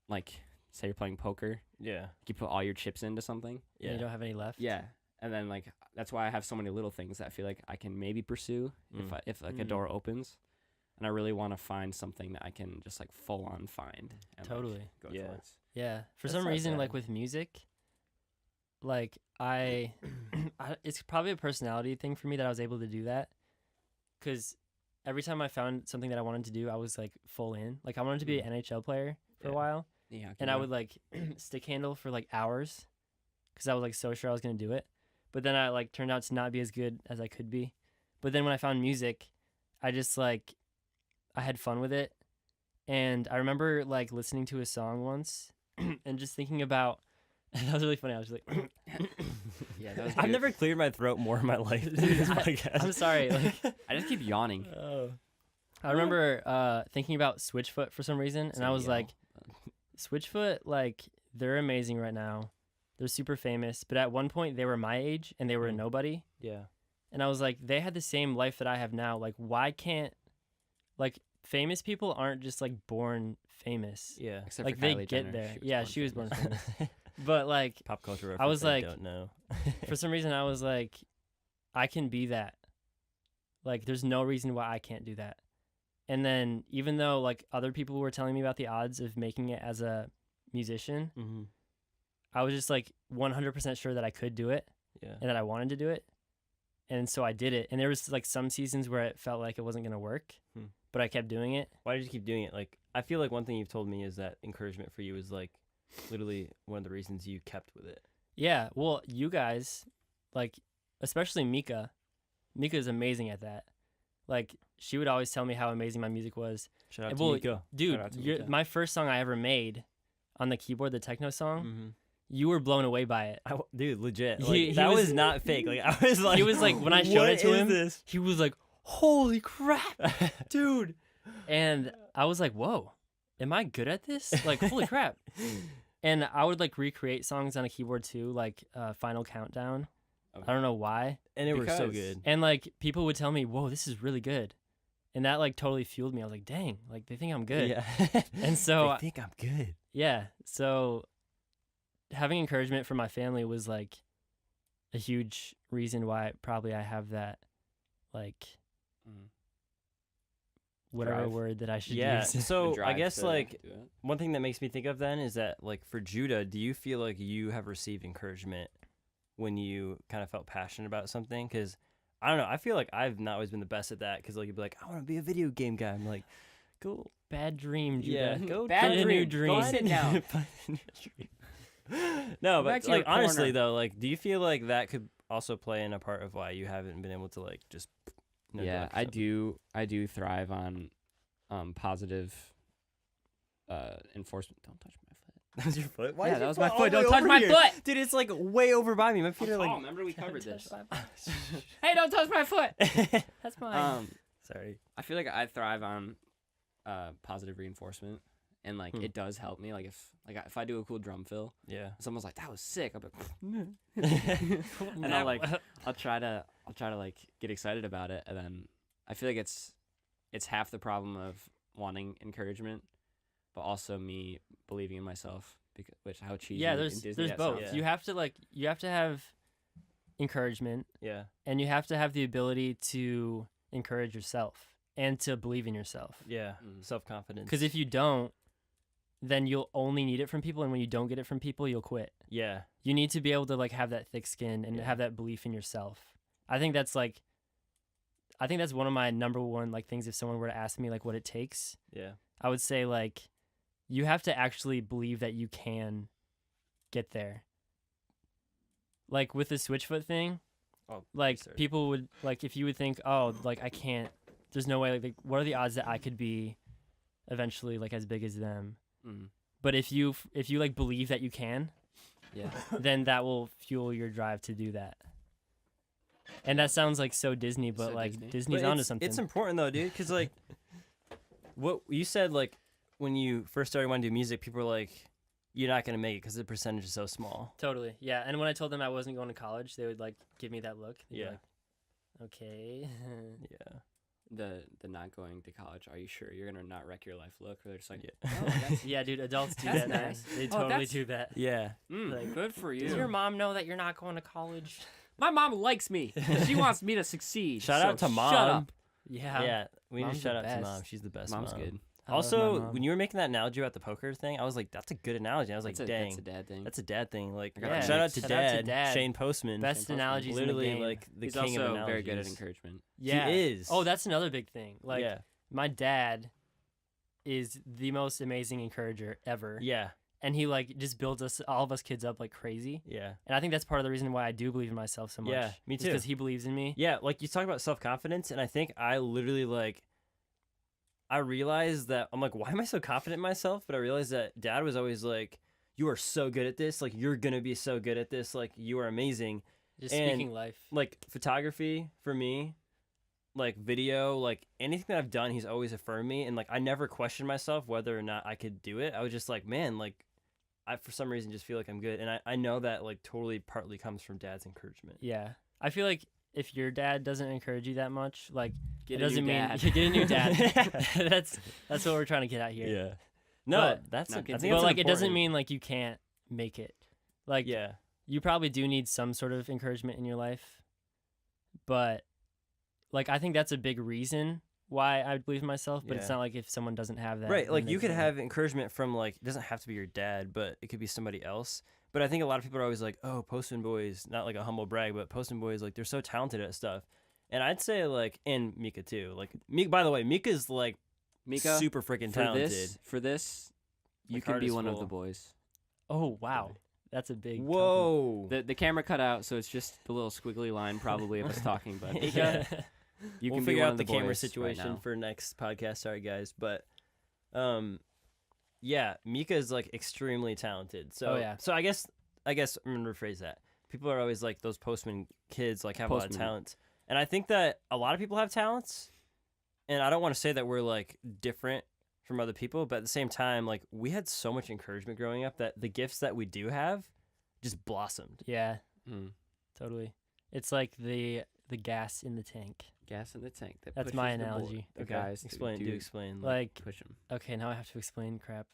A: like say you're playing poker,
C: Yeah.
A: you put all your chips into something.
B: Yeah. You don't have any left.
A: Yeah, and then like that's why I have so many little things that I feel like I can maybe pursue if like a
B: Mm.
A: door opens, and I really want to find something that I can just like full on find. And, like,
B: Totally.
A: go
C: Yeah.
A: towards.
B: Yeah. For
C: That's
B: some
C: not
B: reason,
C: bad.
B: like with music, like I it's probably a personality thing for me that I was able to do that. Because every time I found something that I wanted to do, I was like full in. Like I wanted to be an NHL player for a
C: Yeah.
B: while.
A: Yeah,
B: And I would like stick handle for like hours because I was like so sure I was going to do it. But then I like turned out to not be as good as I could be. But then when I found music, I just like, I had fun with it. And I remember like listening to a song once and just thinking about, that was really funny. I was just like,
A: Yeah, that was
C: I've
A: good.
C: never cleared my throat more in my life than this podcast.
B: I'm sorry. Like,
A: I just keep yawning.
B: I remember thinking about Switchfoot for some reason. And I
A: Say
B: was
A: yo.
B: like, Switchfoot, like, they're amazing right now. They're super famous. But at one point, they were my age and they were a nobody.
C: Yeah.
B: And I was like, they had the same life that I have now. Like, why can't, like, famous people aren't just, like, born famous.
C: Yeah.
A: Except
B: Like,
A: for
B: they
A: Kylie
B: get
A: Jenner.
B: there.
A: She was
B: Yeah,
A: born
B: she was born
A: famous.
B: famous. But, like,
C: Pop culture reference.
B: I was like-
C: don't know.
B: for some reason, I was like, I can be that. Like, there's no reason why I can't do that. And then, even though, like, other people were telling me about the odds of making it as a musician,
C: Mm-hmm.
B: I was just, like, 100% sure that I could do it
C: Yeah.
B: and that I wanted to do it. And so I did it. And there was, like, some seasons where it felt like it wasn't going to work, but I kept doing it.
C: Why did you keep doing it? Like, I feel like one thing you've told me is that encouragement for you is like literally one of the reasons you kept with it.
B: Yeah, well, you guys, like, especially Mika. Mika is amazing at that. Like, she would always tell me how amazing my music was.
C: Shout out
B: And
C: to
B: well,
C: Nico.
B: Dude,
A: Shout out to
B: you're,
A: Mika.
B: my first song I ever made on the keyboard, the techno song,
C: Mm-hmm.
B: you were blown away by it.
C: Dude, legit. Like,
B: He
C: that
B: was-
C: was not fake. Like I was like,
B: He was like, when I showed
C: "What
B: it to
C: is
B: him,
C: this?"
B: he was like, holy crap, dude. And I was like, whoa, am I good at this? Like, holy crap. And I would, like, recreate songs on a keyboard, too, like Final Countdown.
A: Okay.
B: I don't know why.
C: And it was so
A: Because-
C: good.
B: And, like, people would tell me, whoa, this is really good. And that, like, totally fueled me. I was like, dang, like, they think I'm good.
C: Yeah.
B: And so,
C: they think I'm good.
B: yeah. So having encouragement from my family was, like, a huge reason why probably I have that, like,
A: Mhm.
B: whatever
A: Drive.
B: word that I should
C: Yeah.
B: use.
A: The
C: So I
A: drive
C: guess
A: to
C: like
A: do it.
C: one thing that makes me think of then is that like for Judah, do you feel like you have received encouragement when you kind of felt passionate about something? Because I don't know, I feel like I've not always been the best at that. Because like you'd be like, I want to be a video game guy. I'm like, cool.
B: Bad dream,
C: Yeah,
B: Judah.
C: go
A: Bad
B: get a new
A: dream. Go
B: dream.
A: sit down.
C: Find a new dream. No,
A: Go back
C: but
A: to your
C: like honestly
A: corner.
C: though, like, do you feel like that could also play in a part of why you haven't been able to like just No
A: yeah,
C: dog or
A: I
C: something.
A: do thrive on positive enforcement. Don't touch my foot.
C: That was your foot? Why
A: Yeah,
C: is
A: that
C: your
A: was my
C: all
A: foot.
C: the way
A: Don't touch
C: over
A: my
C: here?
A: foot.
C: Dude, it's like way over by me. My feet
A: I'm
C: are
A: tall.
C: like.
A: Remember we covered this.
B: Hey,
A: Hey, don't touch my foot.
B: that's mine.
C: Sorry.
A: I feel like I thrive on positive reinforcement, and like it does help me. Like if I do a cool drum fill,
C: Yeah.
A: someone's like, "That was sick," I'm like, and I'll try to like get excited about it, and then I feel like it's half the problem of wanting encouragement, but also me believing in myself. Which how cheesy.
B: Yeah,
A: and
B: there's
A: Disney that
B: both.
A: sounds.
C: Yeah.
B: You have to have encouragement,
C: Yeah.
B: and you have to have the ability to encourage yourself and to believe in yourself.
C: Yeah.
A: Mm.
C: Self-confidence.
B: Because if you don't, then you'll only need it from people, and when you don't get it from people, you'll quit.
C: Yeah.
B: You need to be able to like have that thick skin and
C: Yeah.
B: have that belief in yourself. I think that's one of my number one like things. If someone were to ask me like what it takes,
C: Yeah.
B: I would say like you have to actually believe that you can get there. Like with the switchfoot thing,
C: Oh,
B: like
C: sorry.
B: people would like if you would think, oh, like I can't. There's no way. Like, what are the odds that I could be eventually like as big as them?
A: Mm.
B: But if you like believe that you can,
A: Yeah.
B: then that will fuel your drive to do that. And that sounds like so Disney, but
A: So
B: like
A: Disney.
B: Disney's
C: But
B: onto
C: it's,
B: something.
C: It's important though, dude, because like what you said, like when you first started wanting to do music, people were like, "You're not gonna make it because the percentage is so small."
B: Totally, yeah. And when I told them I wasn't going to college, they would like give me that look. They'd be
C: Yeah.
B: like, okay.
C: Yeah.
A: The not going to college. Are you sure you're gonna not wreck your life? Look, or they're just like,
C: Yeah.
A: oh, that's,
B: Yeah, dude, adults do
A: That's
B: that now.
A: nice.
B: They
A: Oh,
B: totally
A: that's-
B: do that.
C: Yeah.
B: Like,
A: good for you.
B: Does your mom know that you're not going to college?
A: My mom likes me. She wants me to succeed.
C: Shout
A: so
C: out to mom.
A: Shut up.
B: Yeah.
C: Yeah. We need
B: Mom's
C: to
B: the
C: shout out to
B: best.
C: mom. She's the best.
A: Mom's
C: mom.
A: good.
B: I love my
C: Also,
B: mom.
C: when you were making that analogy about the poker thing, I was like, "That's a good analogy." I was like,
A: That's
C: "Dang,
A: that's a dad thing.
C: that's a dad thing." Like,
A: I got
B: Yeah.
C: shout out to
B: Shout out to
C: dad,
B: Dad.
C: Shane Postman.
B: Best
A: Postman.
B: analogies
C: Literally,
B: in the game.
C: like the
A: He's
C: king
A: also
C: of analogies.
A: very good at encouragement.
B: Yeah.
C: He is.
B: Oh, that's another big thing. Like,
C: yeah,
B: my dad is the most amazing encourager ever.
C: yeah,
B: And he like just builds all of us kids up like crazy.
C: yeah,
B: And I think that's part of the reason why I do believe in myself so much.
C: Yeah, me too.
B: Because he believes in me.
C: yeah. Like you talk about self confidence, and I think I literally like. I realized that I'm like, why am I so confident in myself? But I realized that dad was always like, "You are so good at this. Like, you're gonna be so good at this. Like, you are amazing."
B: Just
C: And,
B: speaking life.
C: Like photography for me, like video, like anything that I've done, he's always affirmed me, and like I never questioned myself whether or not I could do it. I was just like, man, like I for some reason just feel like I'm good, and I know that like totally partly comes from dad's encouragement.
B: Yeah. I feel like if your dad doesn't encourage you that much, like
A: Get
B: it
A: a
B: doesn't
A: new
B: mean
A: dad.
B: you get a new dad. that's what we're trying to get at here.
C: Yeah. No,
B: But-
C: that's
A: No,
C: I
A: kids-
C: think
B: But
C: that's
B: like it doesn't
C: important.
B: mean like you can't make it. Like
C: Yeah.
B: you probably do need some sort of encouragement in your life. But like I think that's a big reason why I believe in myself, but it's
C: Yeah.
B: not like if someone doesn't have that.
C: Right,
B: then
C: like
B: they
C: you could
B: can't.
C: have encouragement from like it doesn't have to be your dad, but it could be somebody else. But I think a lot of people are always like, "Oh, Postman boys," not like a humble brag, but Postman boys like they're so talented at stuff. And I'd say like, and Mika too. Like Mika, by the way, Mika's like
A: Mika,
C: super freaking
A: for
C: talented.
A: this, you
C: My
A: can
C: card
A: be
C: is
A: one of
C: full.
A: the boys.
B: Oh wow. That's a big compliment.
C: Whoa.
A: The camera cut out, so it's just the little squiggly line probably of us talking. But Mika,
C: Yeah.
A: you
C: we'll
A: can be
C: figure
A: one
C: out
A: of
C: the
A: the
C: camera
A: boys
C: situation
A: right now.
C: for next podcast. Sorry guys, but yeah, Mika is like extremely talented. So
B: Oh, yeah.
C: so I guess I'm gonna rephrase that. People are always like those Postman kids like have a lot of
A: Postman.
C: talent, and I think that a lot of people have talents, and I don't want to say that we're like different from other people, but at the same time, like we had so much encouragement growing up that the gifts that we do have just blossomed.
B: Yeah,
A: Mm.
B: totally. It's like the gas in the tank.
A: Gas in the tank. That
B: That's my
A: pushes the boy-
B: analogy.
A: The
C: Okay,
A: guys
C: explain. Do explain.
B: Like
A: push them.
B: okay, now I have to explain crap.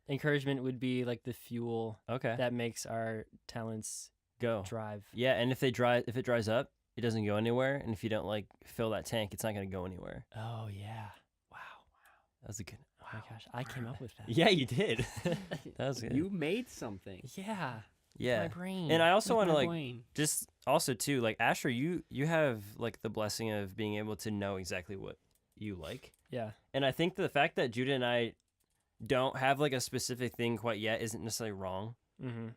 B: Encouragement would be like the fuel
C: okay,
B: that makes our talents
C: go.
B: drive.
C: Yeah, and if it dries up, it doesn't go anywhere. And if you don't like fill that tank, it's not gonna go anywhere.
B: Oh yeah. Wow.
C: That was a good.
B: Oh my gosh, I came up with that.
C: Yeah, you did. That was good.
A: You made something.
B: Yeah.
C: yeah,
B: My brain.
C: and I also want to
A: my
C: like
A: brain.
C: just also too like Asher, you have like the blessing of being able to know exactly what you like,
B: Yeah.
C: and I think the fact that Judah and I don't have like a specific thing quite yet isn't necessarily wrong.
B: Mm-hmm.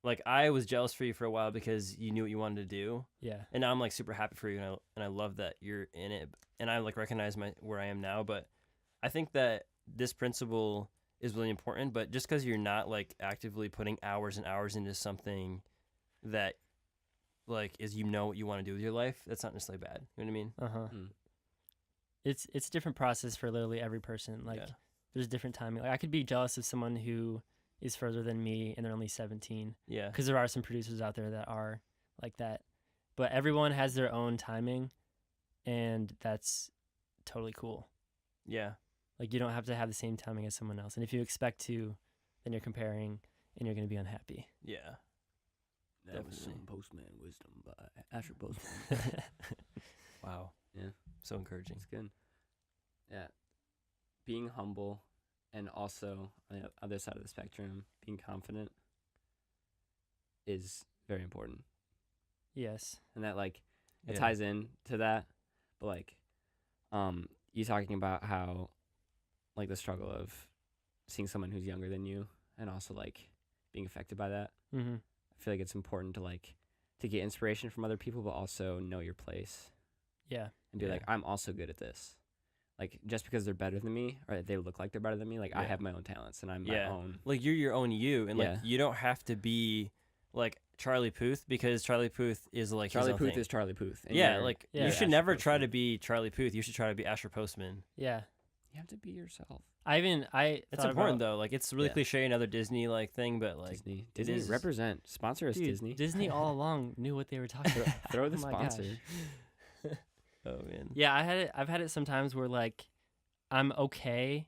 C: like I was jealous for you for a while because you knew what you wanted to do,
B: Yeah.
C: and now I'm like super happy for you, and I love that you're in it, and I like recognize where I am now. But I think that this principle is really important. But just because you're not like actively putting hours and hours into something that like is what you want to do with your life, that's not necessarily bad. You know what I mean?
A: Mm.
B: It's a different process for literally every person. Like
C: Yeah.
B: there's different timing. Like I could be jealous of someone who is further than me and they're only 17,
C: Yeah.
B: because there are some producers out there that are like that. But everyone has their own timing, and that's totally cool.
C: Yeah.
B: Like you don't have to have the same timing as someone else. And if you expect to, then you're comparing and you're going to be unhappy.
C: Yeah.
A: That was
C: Definitely.
A: some Postman wisdom by Asher Postman.
C: Wow.
A: Yeah.
C: So encouraging.
A: It's good. Yeah. Being humble and also on the other side of the spectrum, being confident is very important.
B: Yes.
A: And that like it
C: Yeah.
A: ties in to that. But like you talking about how like the struggle of seeing someone who's younger than you and also like being affected by that.
B: Mm-hmm.
A: I feel like it's important to like to get inspiration from other people but also know your place
B: Yeah.
A: and be
C: Yeah.
A: like, I'm also good at this. Like just because they're better than me or they look like they're better than me, like I
C: Yeah.
A: have my own talents and I'm
C: Yeah.
A: my own.
C: Like you're your own you, and like
A: Yeah.
C: you don't have to be like Charlie Puth, because Charlie Puth is like
A: Charlie
C: his own
A: Puth
C: thing.
A: is Charlie Puth. and
C: Yeah,
A: you're-
C: like
B: Yeah.
C: you
A: you're
C: should
A: Asher
C: never try
A: Postman.
C: to be Charlie Puth. You should try to be Asher Postman.
B: Yeah.
A: You have to be yourself.
B: I
C: It's
B: thought
C: important
B: about,
C: though. Like it's really
A: Yeah.
C: cliche, another Disney like thing, but like
A: Disney
C: is-
A: represent sponsor us.
B: Dude,
A: Disney.
B: all along knew what they were talking about.
A: Throw the
B: Oh my gosh.
A: sponsor.
C: oh man.
B: Yeah, I've had it sometimes where like I'm okay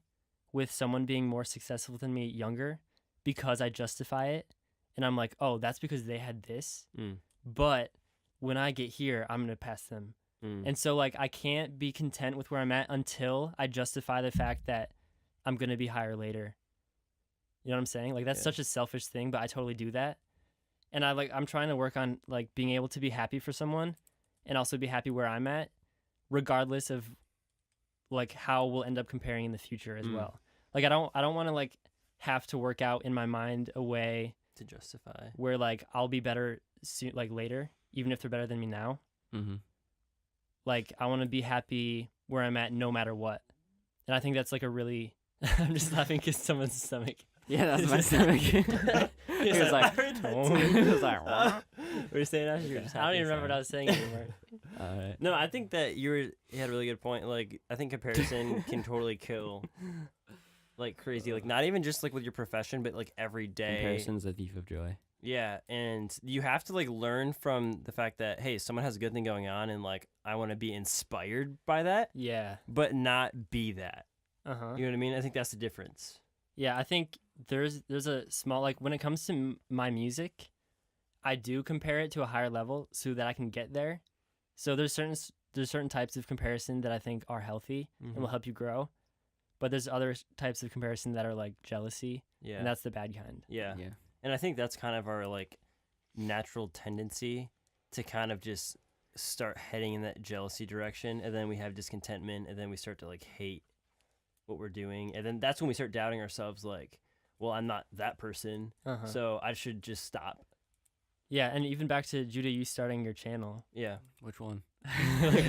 B: with someone being more successful than me younger because I justify it, and I'm like, oh, that's because they had this.
C: Mm.
B: But when I get here, I'm gonna pass them.
C: Mm.
B: And so like I can't be content with where I'm at until I justify the fact that I'm gonna be higher later. You know what I'm saying? Like that's
C: Yeah.
B: such a selfish thing, but I totally do that. And I'm trying to work on like being able to be happy for someone and also be happy where I'm at, regardless of like how we'll end up comparing in the future as
A: Mm.
B: well. Like I don't want to like have to work out in my mind a way
C: To justify.
B: where like I'll be better soon, like later, even if they're better than me now.
A: Mm-hmm.
B: Like I want to be happy where I'm at no matter what. And I think that's like a really I'm just laughing because someone's stomach.
A: Yeah, that's my stomach. He was like, he was like, what?
C: We're saying that. You're just
B: I don't
C: happy,
B: even remember what
C: sorry.
B: I was saying anymore.
A: All right.
C: No, I think that you had a really good point. Like, I think comparison can totally kill, like crazy. Like, not even just like with your profession, but like every day.
A: Comparison's a thief of joy.
C: Yeah, and you have to like learn from the fact that hey, someone has a good thing going on, and like I want to be inspired by that,
B: Yeah.
C: but not be that.
B: Uh-huh.
C: You know what I mean? I think that's the difference.
B: Yeah, I think there's a small like when it comes to my music, I do compare it to a higher level so that I can get there. So there's certain types of comparison that I think are healthy and will help you grow. But there's other types of comparison that are like jealousy,
C: Yeah,
B: and that's the bad kind.
C: yeah.
A: Yeah.
C: And I think that's kind of our like natural tendency to kind of just start heading in that jealousy direction, and then we have discontentment, and then we start to like hate what we're doing, and then that's when we start doubting ourselves like, well, I'm not that person,
B: Uh-huh.
C: so I should just stop.
B: Yeah, and even back to Judah, you starting your channel,
C: Yeah.
A: Which one?
B: like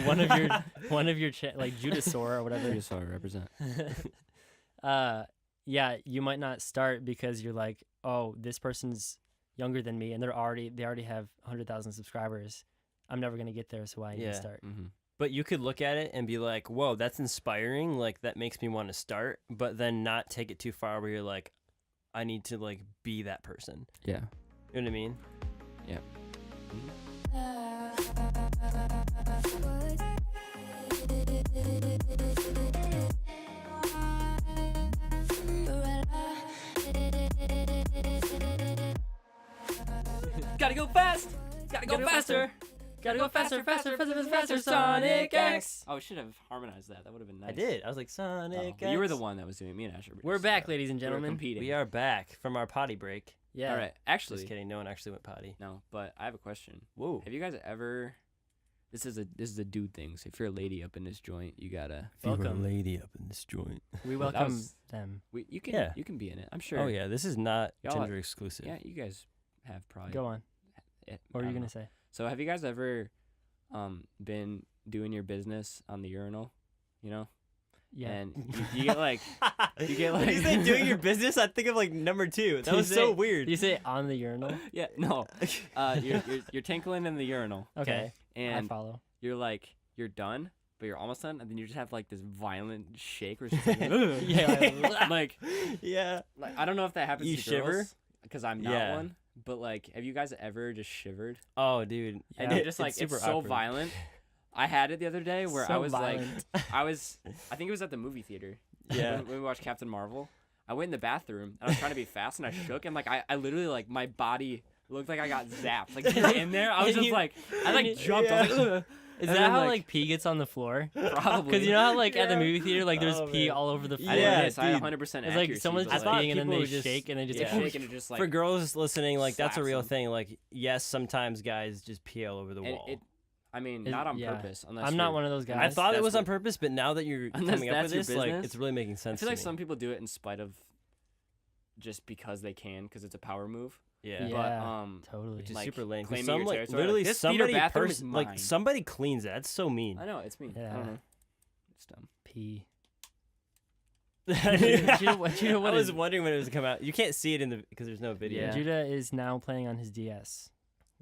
B: one of your like Judah Soar or whatever.
A: Just so I represent.
B: Yeah, you might not start because you're like, oh, this person's younger than me and they already have 100,000 subscribers. I'm never gonna get there, so why
C: Yeah.
B: even start?
A: Mm-hmm.
C: But you could look at it and be like, whoa, that's inspiring, like that makes me want to start, but then not take it too far where you're like, I need to like be that person.
A: Yeah.
C: You know what I mean?
A: Yeah.
B: Gotta go fast! Gotta go faster! Gotta go faster, faster, Sonic X!
A: Oh, we should have harmonized that. That would have been nice.
C: I did. I was like, Sonic
A: Oh, you were
C: X.
A: the one that was doing it. Me and Asher.
B: We're back, ladies and
A: We were
B: gentlemen.
A: competing.
C: We are back from our potty break.
B: Yeah.
A: All right. Actually,
C: Just kidding. No one actually went potty.
A: no. But I have a question.
C: Whoa.
A: Have you guys ever? This is a dude thing. So if you're a lady up in this joint, you gotta.
C: If you were a
B: Welcome.
C: lady up in this joint.
B: We
A: Well, that
B: welcome
A: was-
B: them.
A: You can.
C: Yeah.
A: You can be in it. I'm sure.
C: Oh yeah, this is not
A: Y'all-
C: gender exclusive.
A: Yeah. You guys have probably.
B: Go on. What
A: I
B: are you
A: don't
B: gonna
A: know.
B: say?
A: So have you guys ever been doing your business on the urinal? You know?
B: Yeah.
A: And you get like you get
C: When you
A: like
C: say doing your business, I think of like number 2. That was so weird.
B: Did you say on the urinal?
A: yeah, no. You're tinkling in the urinal.
B: Okay. I
A: And
B: follow.
A: you're done, but you're almost done, and then you just have like this violent shake where it's just like, "Ugh."
B: Yeah.
A: like
C: Yeah.
A: I don't know if that happens
C: You
A: to
C: shiver?
A: girls because I'm not
C: Yeah.
A: one, but like have you guys ever just shivered?
C: Oh, dude.
A: And you're just like it's so
C: awkward.
A: violent. I had it the other day where
B: So
A: I was
B: violent.
A: I think it was at the movie theater.
C: Yeah.
A: When we watched Captain Marvel. I went in the bathroom and I was trying to be fast and I shook and like I literally like my body looked like I got zapped. Like in there, I was
B: And
A: just
B: you-
A: like I like jumped. I was like, ugh.
B: Is
A: And
B: that
A: then,
B: how
A: like-
B: like pee gets on the floor?
A: Probably.
B: Because you know how like at the
C: Yeah.
B: movie theater like there's
C: Oh,
B: pee
C: man.
B: all over the floor.
A: I
C: Yeah,
A: did this. I had
C: dude.
A: 100%
B: It's
A: accuracy.
B: like someone's
A: but,
B: just
C: I thought
B: peeing and then
C: people
B: they
C: would just-
B: shake and they just
A: yeah,
B: like,
A: shake and it just like
C: For girls listening, like that's a
A: slaps
C: real
A: them.
C: thing. Like, yes, sometimes guys just pee all over the
A: and
C: wall.
A: I mean,
B: Is-
A: not on
B: yeah.
A: purpose. Unless
B: I'm not
A: you're-
B: one of those guys.
C: I thought it
A: that's
C: was on
A: what-
C: purpose, but now that you're
A: Unless
C: coming up with
A: that's
C: this,
A: your
C: like,
A: business.
C: it's really making
A: I
C: sense
A: feel
C: to
A: like
C: me.
A: some people do it in spite of just because they can, because it's a power move.
C: Yeah.
B: Yeah.
A: But
B: Totally.
C: Which is
A: like,
C: super lame. 'cause
A: claiming
C: Some
A: your
C: like
A: territory,
C: literally
A: like, this theater
C: somebody
A: bathroom is
C: like
A: mine.
C: somebody cleans that. That's so mean.
A: I know it's me. I
B: Yeah.
A: don't know. It's dumb.
B: Pee.
C: I
B: you know what
C: was
B: is-
C: wondering when it was to come out. You can't see it in the because there's no video
A: Yeah.
B: Judah is now playing on his DS.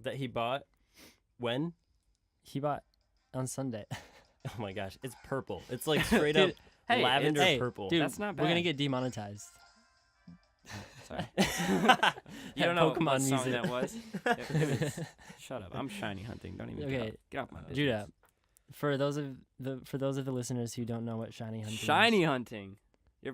C: that he bought. When?
B: He bought on Sunday.
C: Oh my gosh, it's purple. It's like straight
B: Dude,
C: up
A: hey,
C: lavender
B: Hey,
C: purple.
B: dude,
A: That's not
B: we're gonna
A: bad.
B: get demonetized.
A: Sorry.
B: That
A: You don't know
B: Pokemon
A: what song
B: music.
A: that was? It was- Shut up. I'm shiny hunting. Don't even
B: Okay,
A: get off my business.
B: Judah, for those of the listeners who don't know what shiny hunting
A: Shiny hunting.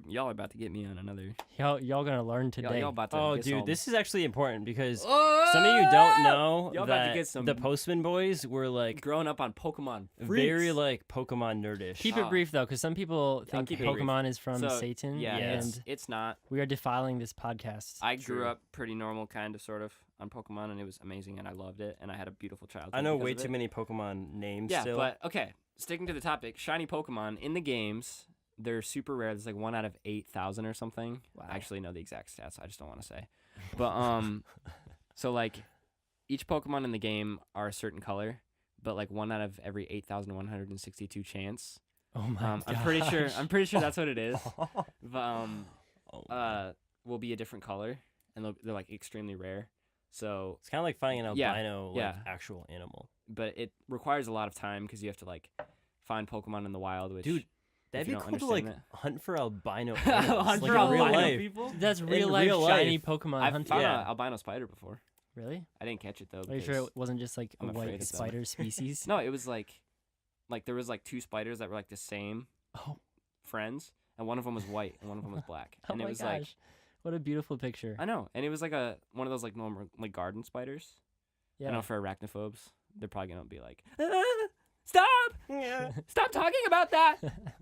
A: Y'all are about to get me on another.
B: is, y'all gonna learn today.
A: Y'all about to
C: Oh,
A: get
C: dude,
A: some-
C: this is actually important because
A: Oh!
C: some of you don't know
A: Y'all about to
C: that
A: get some
C: the Postman boys were like
A: growing up on Pokemon.
C: very
A: freaks.
C: like Pokemon nerdish.
B: Keep it
A: Ah.
B: brief though, because some people think
A: keep it brief.
B: Pokemon is from
A: So,
B: Satan,
A: Yeah,
B: and
A: it's not.
B: we are defiling this podcast.
A: I grew
C: True.
A: up pretty normal, kind of, sort of, on Pokemon, and it was amazing, and I loved it, and I had a beautiful childhood.
C: I know
A: because
C: way
A: of
C: too
A: it.
C: many Pokemon names.
A: Yeah,
C: still.
A: but okay. Sticking to the topic, shiny Pokemon in the games, they're super rare. There's like 1 out of 8,000 or something.
B: Wow.
A: I actually know the exact stats. I just don't want to say. But so like each Pokemon in the game are a certain color, but like 1 out of every 8,162 chance.
B: Oh my
A: I'm pretty sure.
B: gosh.
A: I'm pretty sure that's what it is. But
C: Oh.
A: will be a different color, and they're like extremely rare. So,
C: It's kind of like finding an
A: Yeah,
C: albino, like
A: yeah.
C: actual animal.
A: but it requires a lot of time because you have to like find Pokemon in the wild, which
C: Dude, That'd
A: you
C: be
A: don't
C: cool to like
A: understand
C: hunt for albino
A: Hunt
C: animals,
A: for
C: like in real
A: albino
C: life.
A: people.
B: That's real
C: In
B: life
C: real
B: shiny
C: life.
B: Pokemon
A: I've
B: hunting.
A: found
C: Yeah.
A: an albino spider before.
B: Really?
A: I didn't catch it though.
B: Are you sure
A: because-
B: it wasn't just like a
A: I'm afraid
B: white
A: of them.
B: spider species?
A: No, it was like there was like 2 spiders that were like the same
B: Oh.
A: friends, and one of them was white and one of them was black,
B: Oh
A: and it
B: my
A: was
B: gosh.
A: like
B: What a beautiful picture.
A: I know, and it was like one of those like normal like garden spiders. I
B: Yeah.
A: know for arachnophobes, they're probably gonna be like, stop, stop talking about that.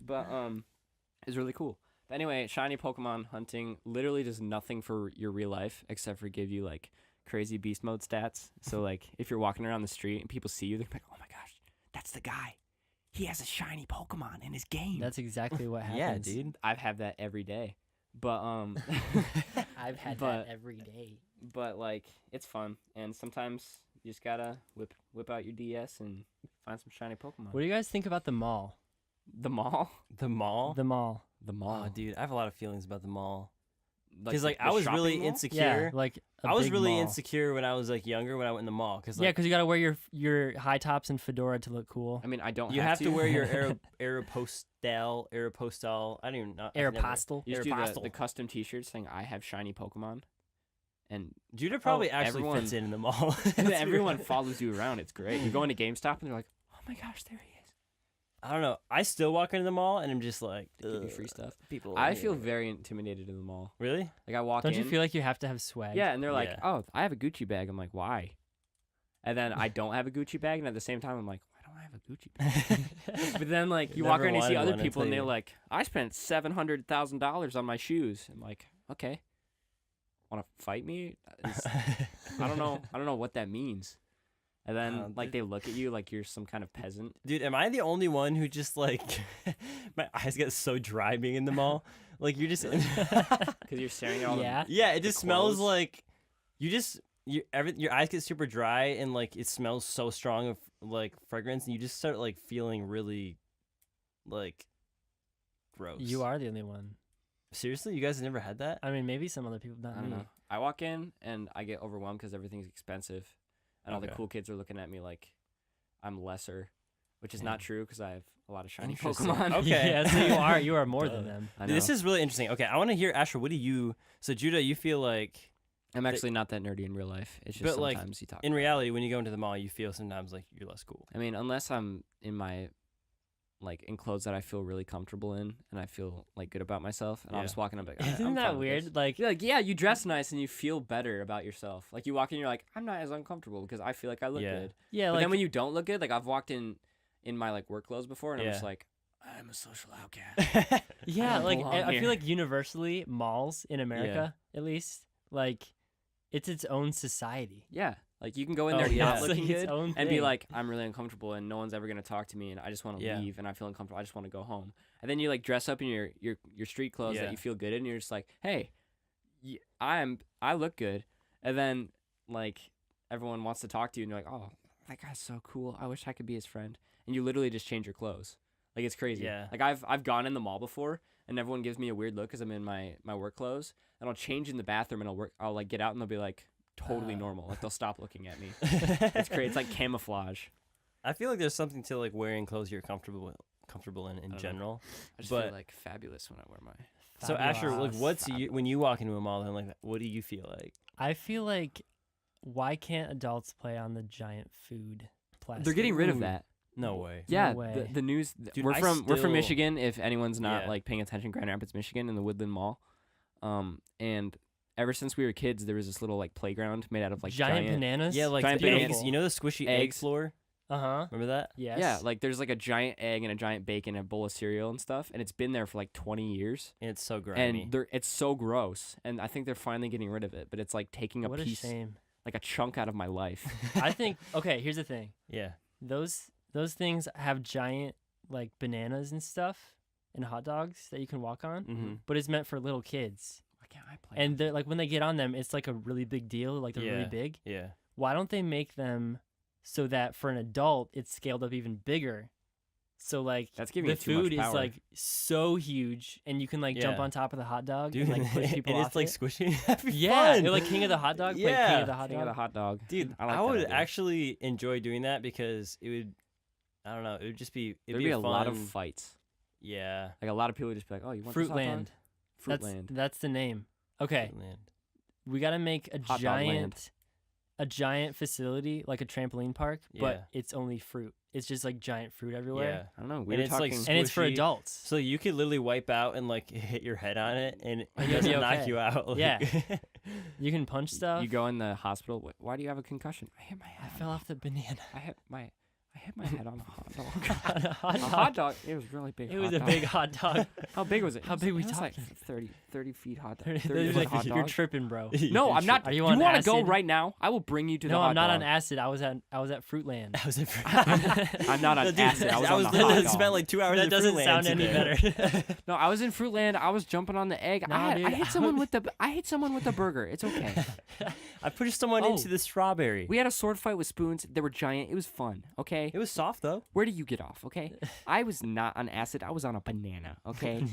A: But it's really cool. But anyway, shiny Pokemon hunting literally does nothing for your real life except for give you like crazy beast mode stats. So like if you're walking around the street and people see you, they're like, oh my gosh, that's the guy. He has a shiny Pokemon in his game.
B: That's exactly what happens.
C: Yeah, dude.
A: I've had that every day. But
B: I've had
A: But-
B: that every day.
A: but like it's fun, and sometimes you just gotta whip out your DS and find some shiny Pokemon.
B: What do you guys think about the mall?
A: The mall?
C: The mall.
B: The mall.
A: The mall.
C: Oh, dude, I have a lot of feelings about the mall.
A: Like
C: Because
A: the-
C: like
A: the
C: I was
A: shopping
C: really
A: mall?
C: insecure.
B: Yeah, like a
C: I was
B: big
C: really
B: mall.
C: insecure when I was like younger when I went in the mall. Cause
B: Yeah,
C: like,
B: because you gotta wear your high tops and fedora to look cool.
C: Oh,
A: I mean, I don't.
C: you have to wear your Aeropostale. I don't even know. I've never-
B: Aeropostale.
A: You just do the
C: Aeropostale.
A: custom T-shirts saying "I have shiny Pokemon," and
C: Judah probably actually
A: everyone-
C: fits in the mall.
A: everyone follows you around. It's great. You go into GameStop and they're like, "Oh my gosh, there he is!"
C: I don't know. I still walk into the mall and I'm just like,
A: They give you
C: "Ugh,
A: free stuff.
C: people.
A: I
C: here."
A: feel very intimidated in the mall.
C: Really?
A: Like I walk
B: Don't
A: in.
B: you feel like you have to have swag?
A: Yeah, and they're like,
C: Yeah.
A: "Oh, I have a Gucci bag." I'm like, "Why?" And then I don't have a Gucci bag, and at the same time, I'm like, "Why don't I have a Gucci bag?" But then, like, you walk
C: Never
A: around and you see
C: wanted
A: other
C: one
A: people, and
C: until
A: they're
C: you-
A: like, "I spent $700,000 on my shoes." I'm like, "Okay, want to fight me?" I don't know. I don't know what that means. And then, like, they look at you like you're some kind of peasant.
C: Dude, am I the only one who just like my eyes get so dry being in the mall? Like you're just
A: Because you're staring at all
B: Yeah.
C: yeah, it
A: The
C: just smells
A: clothes.
C: like you just your eyes get super dry and like it smells so strong of like fragrance, and you just start like feeling really like gross.
B: You are the only one.
C: Seriously, you guys have never had that?
B: I mean, maybe some other people, not
A: I don't
B: me.
A: know. I walk in and I get overwhelmed because everything's expensive, and all the
C: Okay.
A: cool kids are looking at me like I'm lesser, which is
C: Yeah.
A: not true because I have a lot of shiny
C: Interesting.
A: Pokemon.
C: Okay.
B: Yeah, so you are more than them.
A: I know.
C: This is really interesting. Okay, I want to hear Asher. What do you? So Judah, you feel like
A: I'm actually not that nerdy in real life. It's just
C: But, like,
A: sometimes you talk.
C: in
A: about it.
C: reality, when you go into the mall, you feel sometimes like you're less cool.
A: I mean, unless I'm in my like in clothes that I feel really comfortable in and I feel like good about myself, and I'm
C: Yeah.
A: just walking up like,
B: Isn't
A: I'm
B: that
A: fine with this."
B: weird? Like,
A: You're like, yeah, you dress nice and you feel better about yourself. Like you walk in, you're like, I'm not as uncomfortable because I feel like I look
C: Yeah.
A: good.
B: yeah,
A: But
B: like
A: then when you don't look good, like I've walked in my like work clothes before, and I'm
C: Yeah.
A: just like, I'm a social outcast.
B: yeah,
A: don't
B: like
A: belong
B: I
A: here.
B: feel like universally malls in America, at least, like it's its own society.
A: Yeah, like you can go in
C: Oh,
A: there
C: yeah.
A: not
B: It's
A: looking
B: like its
A: good
B: own
A: and be
B: thing.
A: like, I'm really uncomfortable, and no one's ever gonna talk to me, and I just want to
C: Yeah.
A: leave, and I feel uncomfortable. I just want to go home. And then you like dress up in your street clothes
C: Yeah.
A: that you feel good in, and you're just like, hey, I look good, and then like everyone wants to talk to you, and you're like, oh, that guy's so cool. I wish I could be his friend. And you literally just change your clothes. Like it's crazy.
C: Yeah.
A: Like I've gone in the mall before, and everyone gives me a weird look because I'm in my work clothes, and I'll change in the bathroom, and I'll like get out, and they'll be like totally normal. Like they'll stop looking at me. It's crazy. It's like camouflage.
C: I feel like there's something to like wearing clothes you're comfortable in
A: don't know.
C: general.
A: I just
C: But-
A: feel like fabulous when I wear my.
C: So Asher, like,
B: Fabulous.
C: what's you when you walk into a mall and like, what do you feel like?
B: I feel like why can't adults play on the giant food plastic?
A: They're getting rid of
C: Ooh.
A: that.
C: No way.
A: Yeah,
B: way.
A: the news.
C: Dude,
A: we're
C: I
A: from
C: still-
A: Michigan. If anyone's not
C: Yeah.
A: like paying attention, Grand Rapids, Michigan, in the Woodland Mall, and ever since we were kids, there was this little like playground made out of like
B: giant bananas.
C: Yeah, like
A: Giant
C: the eggs.
B: bananas.
C: You know the squishy egg
A: Eggs.
C: floor?
B: Uh-huh.
C: Remember that?
B: Yes.
A: Yeah, like there's like a giant egg and a giant bacon and a bowl of cereal and stuff, and it's been there for like 20 years,
C: And it's so grimy.
A: and it's so gross, and I think they're finally getting rid of it, but it's like taking a
B: what
A: piece,
B: a shame.
A: like a chunk out of my life.
B: I think okay, here's the thing.
C: Yeah.
B: Those things have giant like bananas and stuff and hot dogs that you can walk on,
C: Mm-hmm.
B: but it's meant for little kids.
A: Why can't I play?
B: And they're like when they get on them, it's like a really big deal, like they're really
C: Yeah.
B: big.
C: Yeah.
B: Why don't they make them so that for an adult it's scaled up even bigger? So like
A: That's giving
B: the
A: it too much
B: food is
A: power.
B: like so huge, and you can like jump
C: Yeah.
B: on top of the hot dog
C: Dude,
B: and like push people
C: and
B: off
C: it's like
B: it.
C: squishy. That'd be
B: Yeah,
C: fun.
B: you're like king of the hot dog. Play king
C: Yeah.
B: of the hot
A: King
B: dog.
A: of the hot dog,
C: Dude,
A: I, like
C: I
A: that
C: would
A: idea.
C: actually enjoy doing that because it would, I don't know, it would just be, it'd
A: There'd
C: be
A: be
C: a
A: a lot of
C: fun-
A: fights.
C: Yeah.
A: Like a lot of people would just be like, "Oh, you want this hot dog?"
B: Fruitland.
A: Fruitland.
B: That's the name. Okay,
C: Fruitland.
B: we gotta make a
A: Hot dog land.
B: giant facility like a trampoline park,
C: Yeah.
B: but it's only fruit. It's just like giant fruit
C: Yeah.
B: everywhere,
A: I don't know. We
C: And
A: were
C: it's, like,
A: talking.
B: and it's for
C: Squishy.
B: adults.
C: So you could literally wipe out and like hit your head on it and it
B: And you'll be
C: doesn't knock
B: okay.
C: you out. Like-
B: Yeah. You can punch stuff.
A: you go in the hospital. Why do you have a concussion? I hit my head.
B: I fell off the banana.
A: I hit my head on a hot dog.
B: On a hot
A: A
B: dog.
A: hot dog. It was really big.
B: It was
A: hot
B: a
A: dog.
B: big hot dog.
A: How big was it?
B: How
A: It was-
B: big we
A: it was like
B: talking?
A: 30 feet hot dog.
B: They're
A: 30 foot
B: like,
A: hot
B: you're
A: dog.
B: tripping, bro.
A: No, I'm not.
B: Are you
A: you
B: on
A: want to go
B: acid?
A: right now? I will bring you to the
B: No,
A: hot
B: I'm not
A: dog.
B: on acid. I was at Fruitland.
C: That was it.
A: I'm not on
C: Dude,
A: acid. I was on the hot
C: literally
A: dog.
C: spent like 2 hours
B: That
C: in
B: doesn't
C: Fruitland
B: sound any
C: today.
B: better.
A: No, I was in Fruitland. I was jumping on the egg.
B: Nah,
A: I
B: dude,
A: hit someone with the burger. It's okay.
C: I pushed someone
A: Oh.
C: into the strawberry.
A: We had a sword fight with spoons. They were giant. It was fun. Okay.
C: It was soft though.
A: Where do you get off? Okay. I was not on acid. I was on a banana. Okay.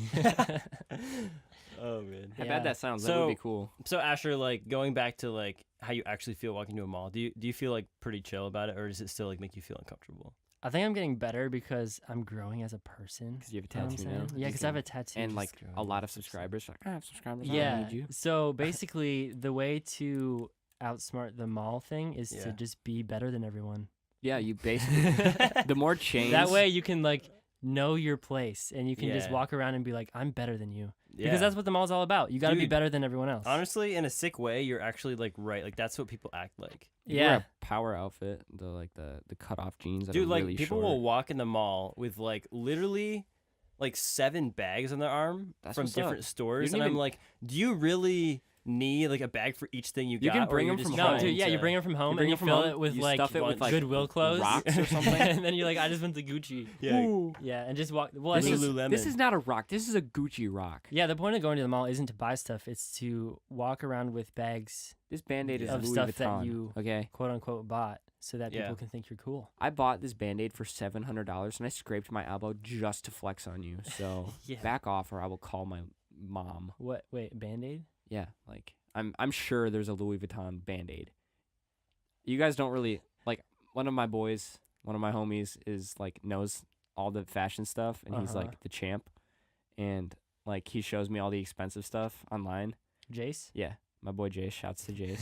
C: Oh man.
A: How
B: Yeah.
A: bad that sounds. That
C: So-
A: would be cool.
C: So Asher, like going back to like how you actually feel walking to a mall, do you feel like pretty chill about it, or does it still like make you feel uncomfortable?
B: I think I'm getting better because I'm growing as a person.
A: Because you have a
B: You know what I'm
A: tattoo now.
B: saying? Yeah, because I have a tattoo.
A: And like
C: growing
A: a lot of
C: as a person.
A: subscribers. Like, I have subscribers. I
B: Yeah.
A: don't need you.
B: So basically, the way to outsmart the mall thing is
C: Yeah.
B: to just be better than everyone.
A: Yeah, you basically. The more chains.
B: That way, you can like know your place, and you can just
C: Yeah.
B: walk around and be like, "I'm better than you,"
C: Yeah.
B: because that's what the mall's all about. You got to be
C: Dude,
B: better than everyone else.
C: Honestly, in a sick way, you're actually like right. Like that's what people act like.
A: You wear
B: yeah.
A: a power outfit. The cut off jeans. That
C: Dude,
A: are
C: like
A: really
C: people
A: short.
C: will walk in the mall with like literally like 7 bags on their arm
A: That's
C: from
A: what's up.
C: different stores,
A: didn't
C: and I'm
A: even-
C: like, do you really knee like a bag for each thing you got?
A: can
C: or
A: bring
C: you're
A: them
C: just
A: from
B: No,
A: home.
C: trying
B: dude, yeah,
C: to-
B: you bring them from home
A: bring
B: and you
A: it from
B: fill
A: home,
B: it with
A: you
B: like,
A: stuff it with, like,
B: Goodwill clothes
A: rocks or something.
B: and then you're like, I just went to Gucci.
C: Yeah.
B: And just walk. Well,
A: This
B: I mean,
A: is,
C: Lululemon.
A: this is not a rock. This is a Gucci rock.
B: yeah, the point of going to the mall isn't to buy stuff; it's to walk around with bags,
A: This Band-Aid is
B: Of
A: Louis
B: stuff that
A: Vuitton.
B: you-
A: Okay.
B: quote unquote, bought, so that
C: Yeah.
B: people can think you're cool.
A: I bought this Band-Aid for $700 and I scraped my elbow just to flex on you. So
B: Yeah.
A: back off or I will call my mom.
B: What? Wait, Band-Aid?
A: Yeah, like I'm sure there's a Louis Vuitton Band-Aid. You guys don't really like one of my homies is like knows all the fashion stuff and he's
B: Uh-huh.
A: like the champ and like he shows me all the expensive stuff online.
B: Jace?
A: Yeah, my boy Jace, shouts to Jace.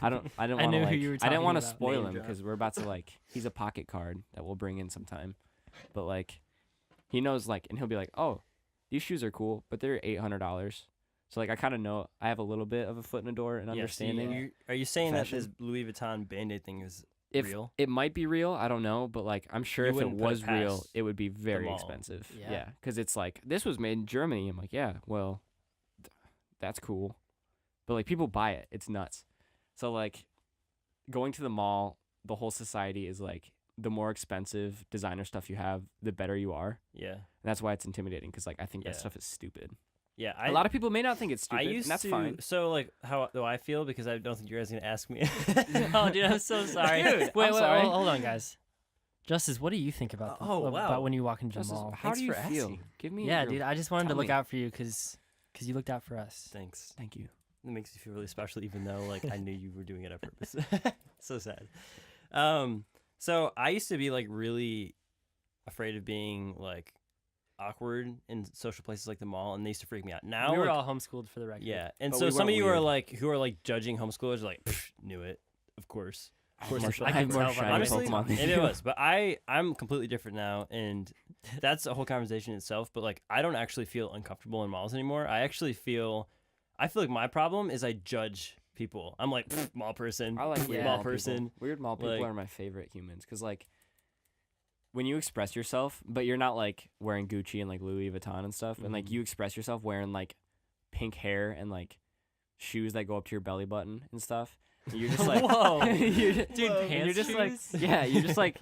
A: I didn't
B: I
A: want to
B: knew who
A: like
B: you were
A: I didn't
B: talking
A: want to
B: about.
A: spoil
C: Name
A: him
C: drop.
A: because we're about to like he's a pocket card that we'll bring in sometime. But like he knows like and he'll be like, "Oh, these shoes are cool, but they're $800." So like I kind of know I have a little bit of a foot in the door and
C: Yeah, so
A: understanding.
C: are you saying that
A: fashion.
C: this Louis Vuitton Band-Aid thing is
A: If
C: real?
A: it might be real, I don't know, but like I'm sure
C: You
A: if it
C: wouldn't put it
A: was real,
C: past
A: it would be very
C: mall.
A: expensive.
B: Yeah.
A: Yeah, because it's like this was made in Germany. I'm like, yeah, well, that's cool, but like people buy it. It's nuts. So like going to the mall, the whole society is like the more expensive designer stuff you have, the better you are.
C: Yeah.
A: And that's why it's intimidating because like I think that
C: Yeah.
A: stuff is stupid.
C: Yeah.
A: A lot of people may not think it's
C: I
A: stupid,
C: used
A: and that's
C: to.
A: fine.
C: So like, how do I feel? Because I don't think you guys are gonna ask me.
B: Oh, dude, I'm so sorry.
A: Dude,
B: wait,
A: I'm sorry.
B: hold on, guys. Justice, what do you think about
C: Oh, wow.
B: about when you walk into
A: Justice,
B: the mall?
A: how
C: Thanks
A: do you
C: for
A: feel?
C: asking.
A: Give me
B: Yeah,
A: your-
B: dude, I just wanted to
A: tell
B: look
A: me.
B: out for you because you looked out for us.
C: Thanks.
A: Thank you.
C: It makes me feel really special, even though like I knew you were doing it on purpose. So sad. So I used to be like really afraid of being like awkward in social places like the mall, and they used to freak me out. Now
B: We were
C: like,
B: all homeschooled for the record.
C: yeah, and
A: But
C: so
A: we
C: some of
A: weren't
C: you are
A: weird.
C: like who are like judging homeschoolers are like "Pfft, knew it, of course.
A: Of
C: course
A: more,
C: it's
A: I
C: like-
A: have
B: I can
A: more
B: tell by
A: shiny
C: Honestly,
A: Pokemon than
C: maybe
A: you.
C: it was, but I'm completely different now, and that's a whole conversation itself. But like, I don't actually feel uncomfortable in malls anymore. I feel like my problem is I judge people. I'm like "Pfft, mall person,
A: I like weird
B: Yeah.
C: mall
A: mall people.
C: person.
A: Weird mall people
C: Like-
A: are my favorite humans because like when you express yourself, but you're not like wearing Gucci and like Louis Vuitton and stuff, and like
C: Mhm.
A: you express yourself wearing like pink hair and like shoes that go up to your belly button and stuff. And you're just like,
B: Whoa.
A: you're,
B: Dude,
A: and
B: pants
A: you're just like,
B: shoes?
A: yeah, you're just like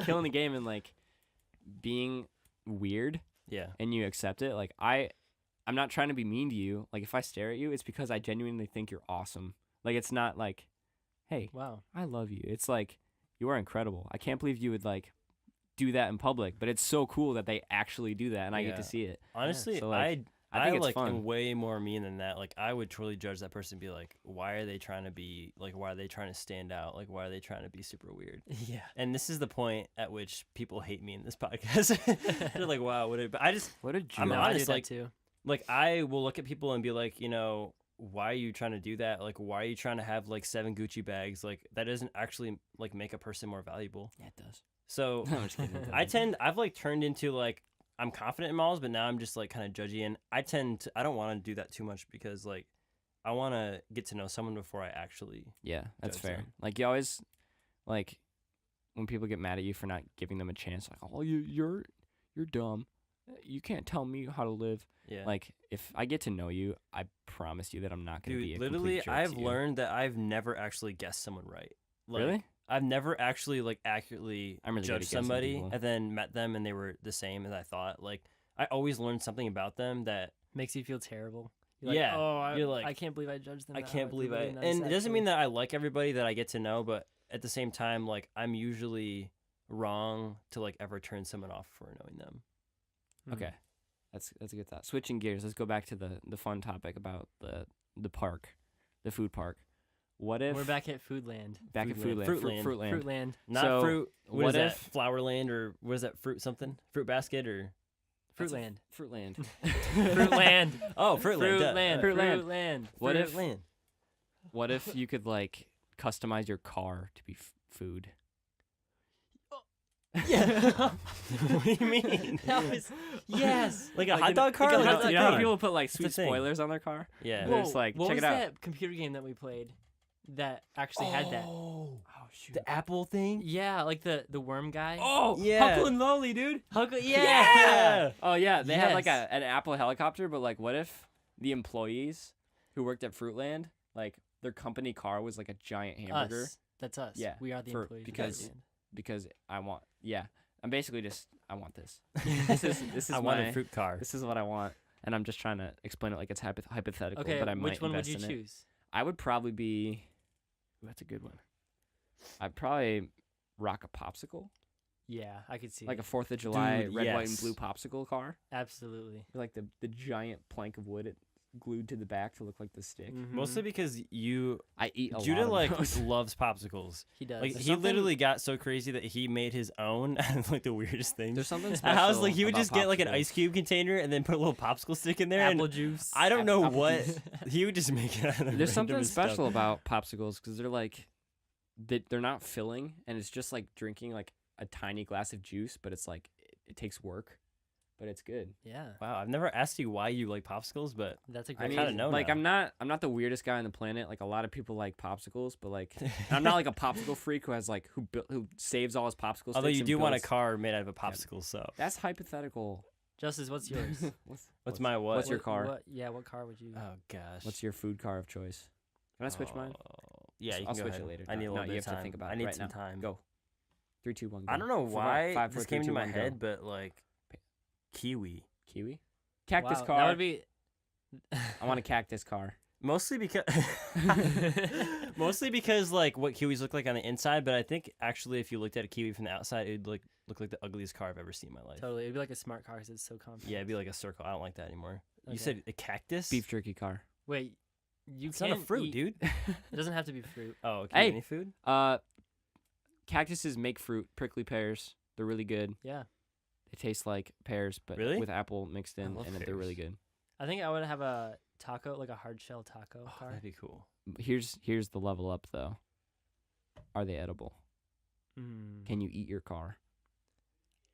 A: killing the game and like being weird
C: Yeah,
A: and you accept it. Like I'm not trying to be mean to you. Like if I stare at you, it's because I genuinely think you're awesome. Like it's not like, hey,
B: Wow.
A: I love you. It's like you are incredible. I can't believe you would like do that in public, but it's so cool that they actually do that and I get
C: Yeah.
A: to see it.
C: honestly,
A: So, like, I
C: I
A: think it's
C: like
A: fun.
C: am way more mean than that. Like I would truly judge that person and be like, why are they trying to be like, why are they trying to stand out? Like why are they trying to be super weird?
B: Yeah.
C: And this is the point at which people hate me in this podcast. They're like, wow, but I just
A: What a jerk.
C: I'm
B: No, I do
C: honest,
B: that
C: like-
B: too.
C: like I will look at people and be like, you know, why are you trying to do that? Like why are you trying to have like 7 Gucci bags? Like that doesn't actually like make a person more valuable.
A: Yeah, it does.
C: So
A: I'm just kidding. It doesn't.
C: I've like turned into like I'm confident in malls, but now I'm just like kind of judgy, and I don't want to do that too much because like I want to get to know someone before I actually.
A: Yeah, that's
C: judge
A: fair.
C: them.
A: Like you always like when people get mad at you for not giving them a chance, like, oh, you're dumb. You can't tell me how to live.
C: Yeah.
A: Like if I get to know you, I promise you that I'm not gonna be
C: Dude,
A: a
C: literally,
A: complete jerk
C: I've
A: to you.
C: learned that I've never actually guessed someone right. Like,
A: Really?
C: I've never actually like accurately
A: I'm really good at
C: judged
A: guessing
C: somebody
A: people.
C: and then met them and they were the same as I thought. Like I always learned something about them that
B: Makes you feel terrible. You're like,
C: Yeah,
B: oh,
C: you're like,
B: I can't believe I judged them.
C: I
B: that
C: can't
B: hard.
C: believe
B: They're
C: I.
B: really nice,
C: And it doesn't mean
B: actually."
C: that I like everybody that I get to know, but at the same time, like I'm usually wrong to like ever turn someone off for knowing them.
A: Okay, that's a good thought. Switching gears, let's go back to the fun topic about the park, the food park. What if
B: We're back at Foodland.
A: back at
C: Fruitland.
A: Fruitland?
C: Fruitland.
A: Fruitland.
B: Fruitland.
C: Not
A: So,
C: fruit. What
A: what
C: is that?
A: if-
C: Flowerland or what is that? Fruit something? Fruit basket or?
B: Fruitland.
A: Fruitland.
B: Fruitland.
C: Oh, Fruitland. duh.
B: Fruitland.
A: Fruitland.
B: Fruitland.
A: What if
C: Fruitland.
A: what if you could like customize your car to be food?
B: Yeah.
C: What do you mean?
B: That was yes.
C: Like a
A: Like
C: hot
A: an-
C: dog car?
B: like a
C: Like,
B: hot
C: what's
B: dog
A: You
C: the
A: know how
C: thing?
A: people put like
C: the
A: sweet
C: thing?
A: spoilers on their car?
C: Yeah.
A: They're just like,
B: what
A: check
B: was
A: it out.
B: that computer game that we played that actually had that?
C: Oh,
A: Oh shoot.
C: the Apple thing.
B: Yeah, like the worm guy.
A: Oh
C: Yeah.
A: Huckle and Lolly, dude.
B: Huckle,
C: Yeah.
A: Oh yeah, they had like
B: Yes.
A: an Apple helicopter, but like, what if the employees who worked at Fruitland like their company car was like a giant hamburger.
B: Us. That's us.
A: Yeah,
B: We are the employees.
A: because I want. Yeah, I'm basically just I want this. This is
C: I want a fruit car.
A: This is what I want, and I'm just trying to explain it like it's hypothetical.
B: Okay,
A: but I might
B: which one would
A: invest
B: you
A: in it.
B: choose?
A: I would probably be. Ooh, that's a good one. I'd probably rock a popsicle,
B: Yeah, I could see
A: like a
B: it.
A: 4th of July
C: Dude,
A: red, white, and
C: yes.
A: blue popsicle car.
B: Absolutely.
A: Like the giant plank of wood glued to the back to look like the stick.
B: Mhm.
C: Mostly because
A: I eat a
C: Judah
A: lot of
C: like
A: those.
C: loves popsicles.
B: He does.
C: Like
A: There's
C: he
A: something-
C: literally got so crazy that he made his own out of like the weirdest things.
A: There's something
C: At
A: special.
C: house, like he would
A: about
C: just get like an
A: popsicles.
C: ice cube container and then put a little popsicle stick in there.
B: Apple
C: And
B: juice.
C: I don't know
A: Apple
C: what
A: juice.
C: he would just make it out of the
A: There's something
C: randomest
A: special
C: stuff.
A: about popsicles because they're like, they're not filling, and it's just like drinking like a tiny glass of juice, but it's like it takes work, but it's good.
B: Yeah,
C: Wow, I've never asked you why you like popsicles, but
B: that's a
A: I
B: great.
C: kinda
A: mean,
C: know
A: like
C: now.
A: I'm not the weirdest guy on the planet. Like a lot of people like popsicles, but like I'm not like a popsicle freak who has like who saves all his popsicle sticks.
C: although you
A: and
C: do want a
A: builds-
C: car made out of a popsicle, so
A: That's hypothetical.
B: Justice, what's yours?
C: what's my what?
A: What's your car?
B: What car would you?
C: Oh gosh.
A: What's your food car of choice? Can I switch mine?
C: Yeah, you
A: I'll
C: can go
A: switch
C: ahead.
A: it later.
C: I need a
A: No,
C: little
A: you
C: bit
A: have
C: of
A: to
C: time.
A: think about
C: I
A: it
C: need
A: right
C: some
A: now.
C: time.
A: Go. 3, 2, 1.
C: I
A: go.
C: don't know
A: Four,
C: why
A: five, four,
C: this
A: three,
C: came to
A: two,
C: my
A: one, go.
C: head, but like kiwi.
A: Kiwi. Cactus
B: Wow,
A: car.
B: That would be.
A: I want a cactus car.
C: Mostly because like what kiwis look like on the inside, but I think actually if you looked at a kiwi from the outside, it'd look like the ugliest car I've ever seen in my life.
B: Totally, it'd be like a smart car because it's so compact.
C: Yeah, it'd be like a circle. I don't like that anymore.
B: Okay.
C: You said a cactus?
A: Beef jerky car.
B: Wait, you
C: It's not a
B: can't
C: fruit,
B: eat-
C: dude.
B: It doesn't have to be fruit.
C: Oh, okay.
A: Hey.
C: Any food?
A: Cactuses make fruit. Prickly pears. They're really good.
B: Yeah,
A: They taste like pears, but
C: Really?
A: with apple mixed in,
C: love
A: and they're really
C: pears.
A: good.
B: I think I would have a taco, like a hard shell taco
C: Oh,
B: car.
C: that'd be cool.
A: Here's the level up though. Are they edible? Can you eat your car?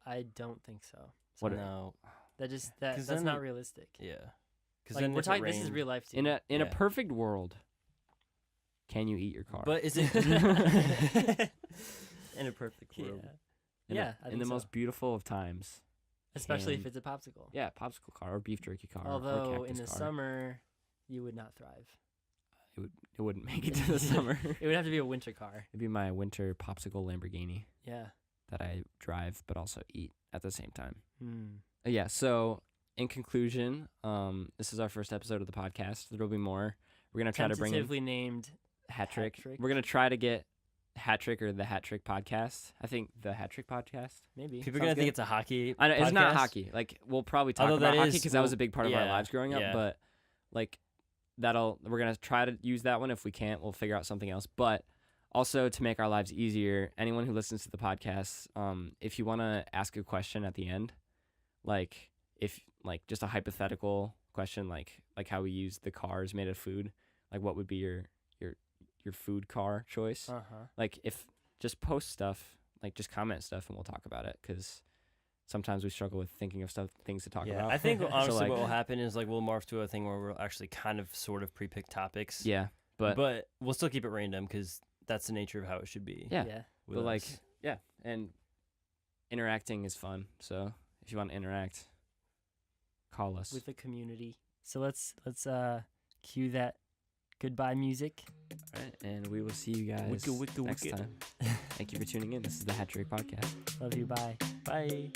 B: I don't think so.
A: What-
C: No.
B: That's
C: 'Cause
B: that's
C: then-
B: not realistic.
C: Yeah. Because
B: Like,
C: then
B: we're
C: if it
B: talking. This is
C: rained-
B: real life. Too.
A: In a
C: Yeah.
A: perfect world, can you eat your car?
C: But is it in a perfect
B: Yeah,
C: world?
A: in
B: yeah.
A: a,
B: I
A: in
B: think
A: the
B: so.
A: most beautiful of times.
B: Especially if
A: can-
B: it's a popsicle.
A: Yeah, popsicle car or beef jerky car. or
B: Although in
A: cactus
B: the
A: car.
B: summer, you would not thrive.
A: it wouldn't make it to the summer.
B: It would have to be a winter car.
A: It'd be my winter popsicle Lamborghini
B: Yeah.
A: that I drive but also eat at the same time.
B: Hmm.
A: Yeah, so in conclusion, this is our first episode of the podcast. There'll be more. We're going to try to bring in
B: Tentatively named.
A: Hat Trick.
B: Hat Trick.
A: We're going to try to get Hat Trick or the Hat Trick podcast. I think the Hat Trick podcast.
B: Maybe.
C: People are
A: Sounds
C: gonna think
A: good.
C: it's a hockey.
A: I know it's not
C: podcast.
A: hockey. Like we'll probably talk
C: Although
A: about
C: that
A: hockey
C: is-
A: because that was a
C: well,
A: big part of our
C: yeah,
A: lives growing up.
C: yeah.
A: But like we're gonna try to use that one. If we can't, we'll figure out something else. But also to make our lives easier, anyone who listens to the podcast, if you want to ask a question at the end, like if like just a hypothetical question, like how we use the cars made of food, like what would be your food car choice? Like if just post stuff, like just comment stuff, and we'll talk about it because sometimes we struggle with thinking of things to talk
C: Yeah,
A: about.
C: I think honestly
A: like-
C: what will happen is like we'll morph to a thing where we'll actually kind of sort of pre-pick topics.
A: Yeah, but
C: we'll still keep it random because that's the nature of how it should be.
A: yeah,
B: Yeah.
C: with
A: but like
C: us.
A: yeah, and interacting is fun. So if you want to interact, call us.
B: With the community. So let's cue that goodbye music.
A: All right, and we will see you guys
C: Wicka, wicka,
A: next
C: wicka.
A: time. Thank you for tuning in. This is the Hat Trick Podcast.
B: Love you. Bye.
C: Bye.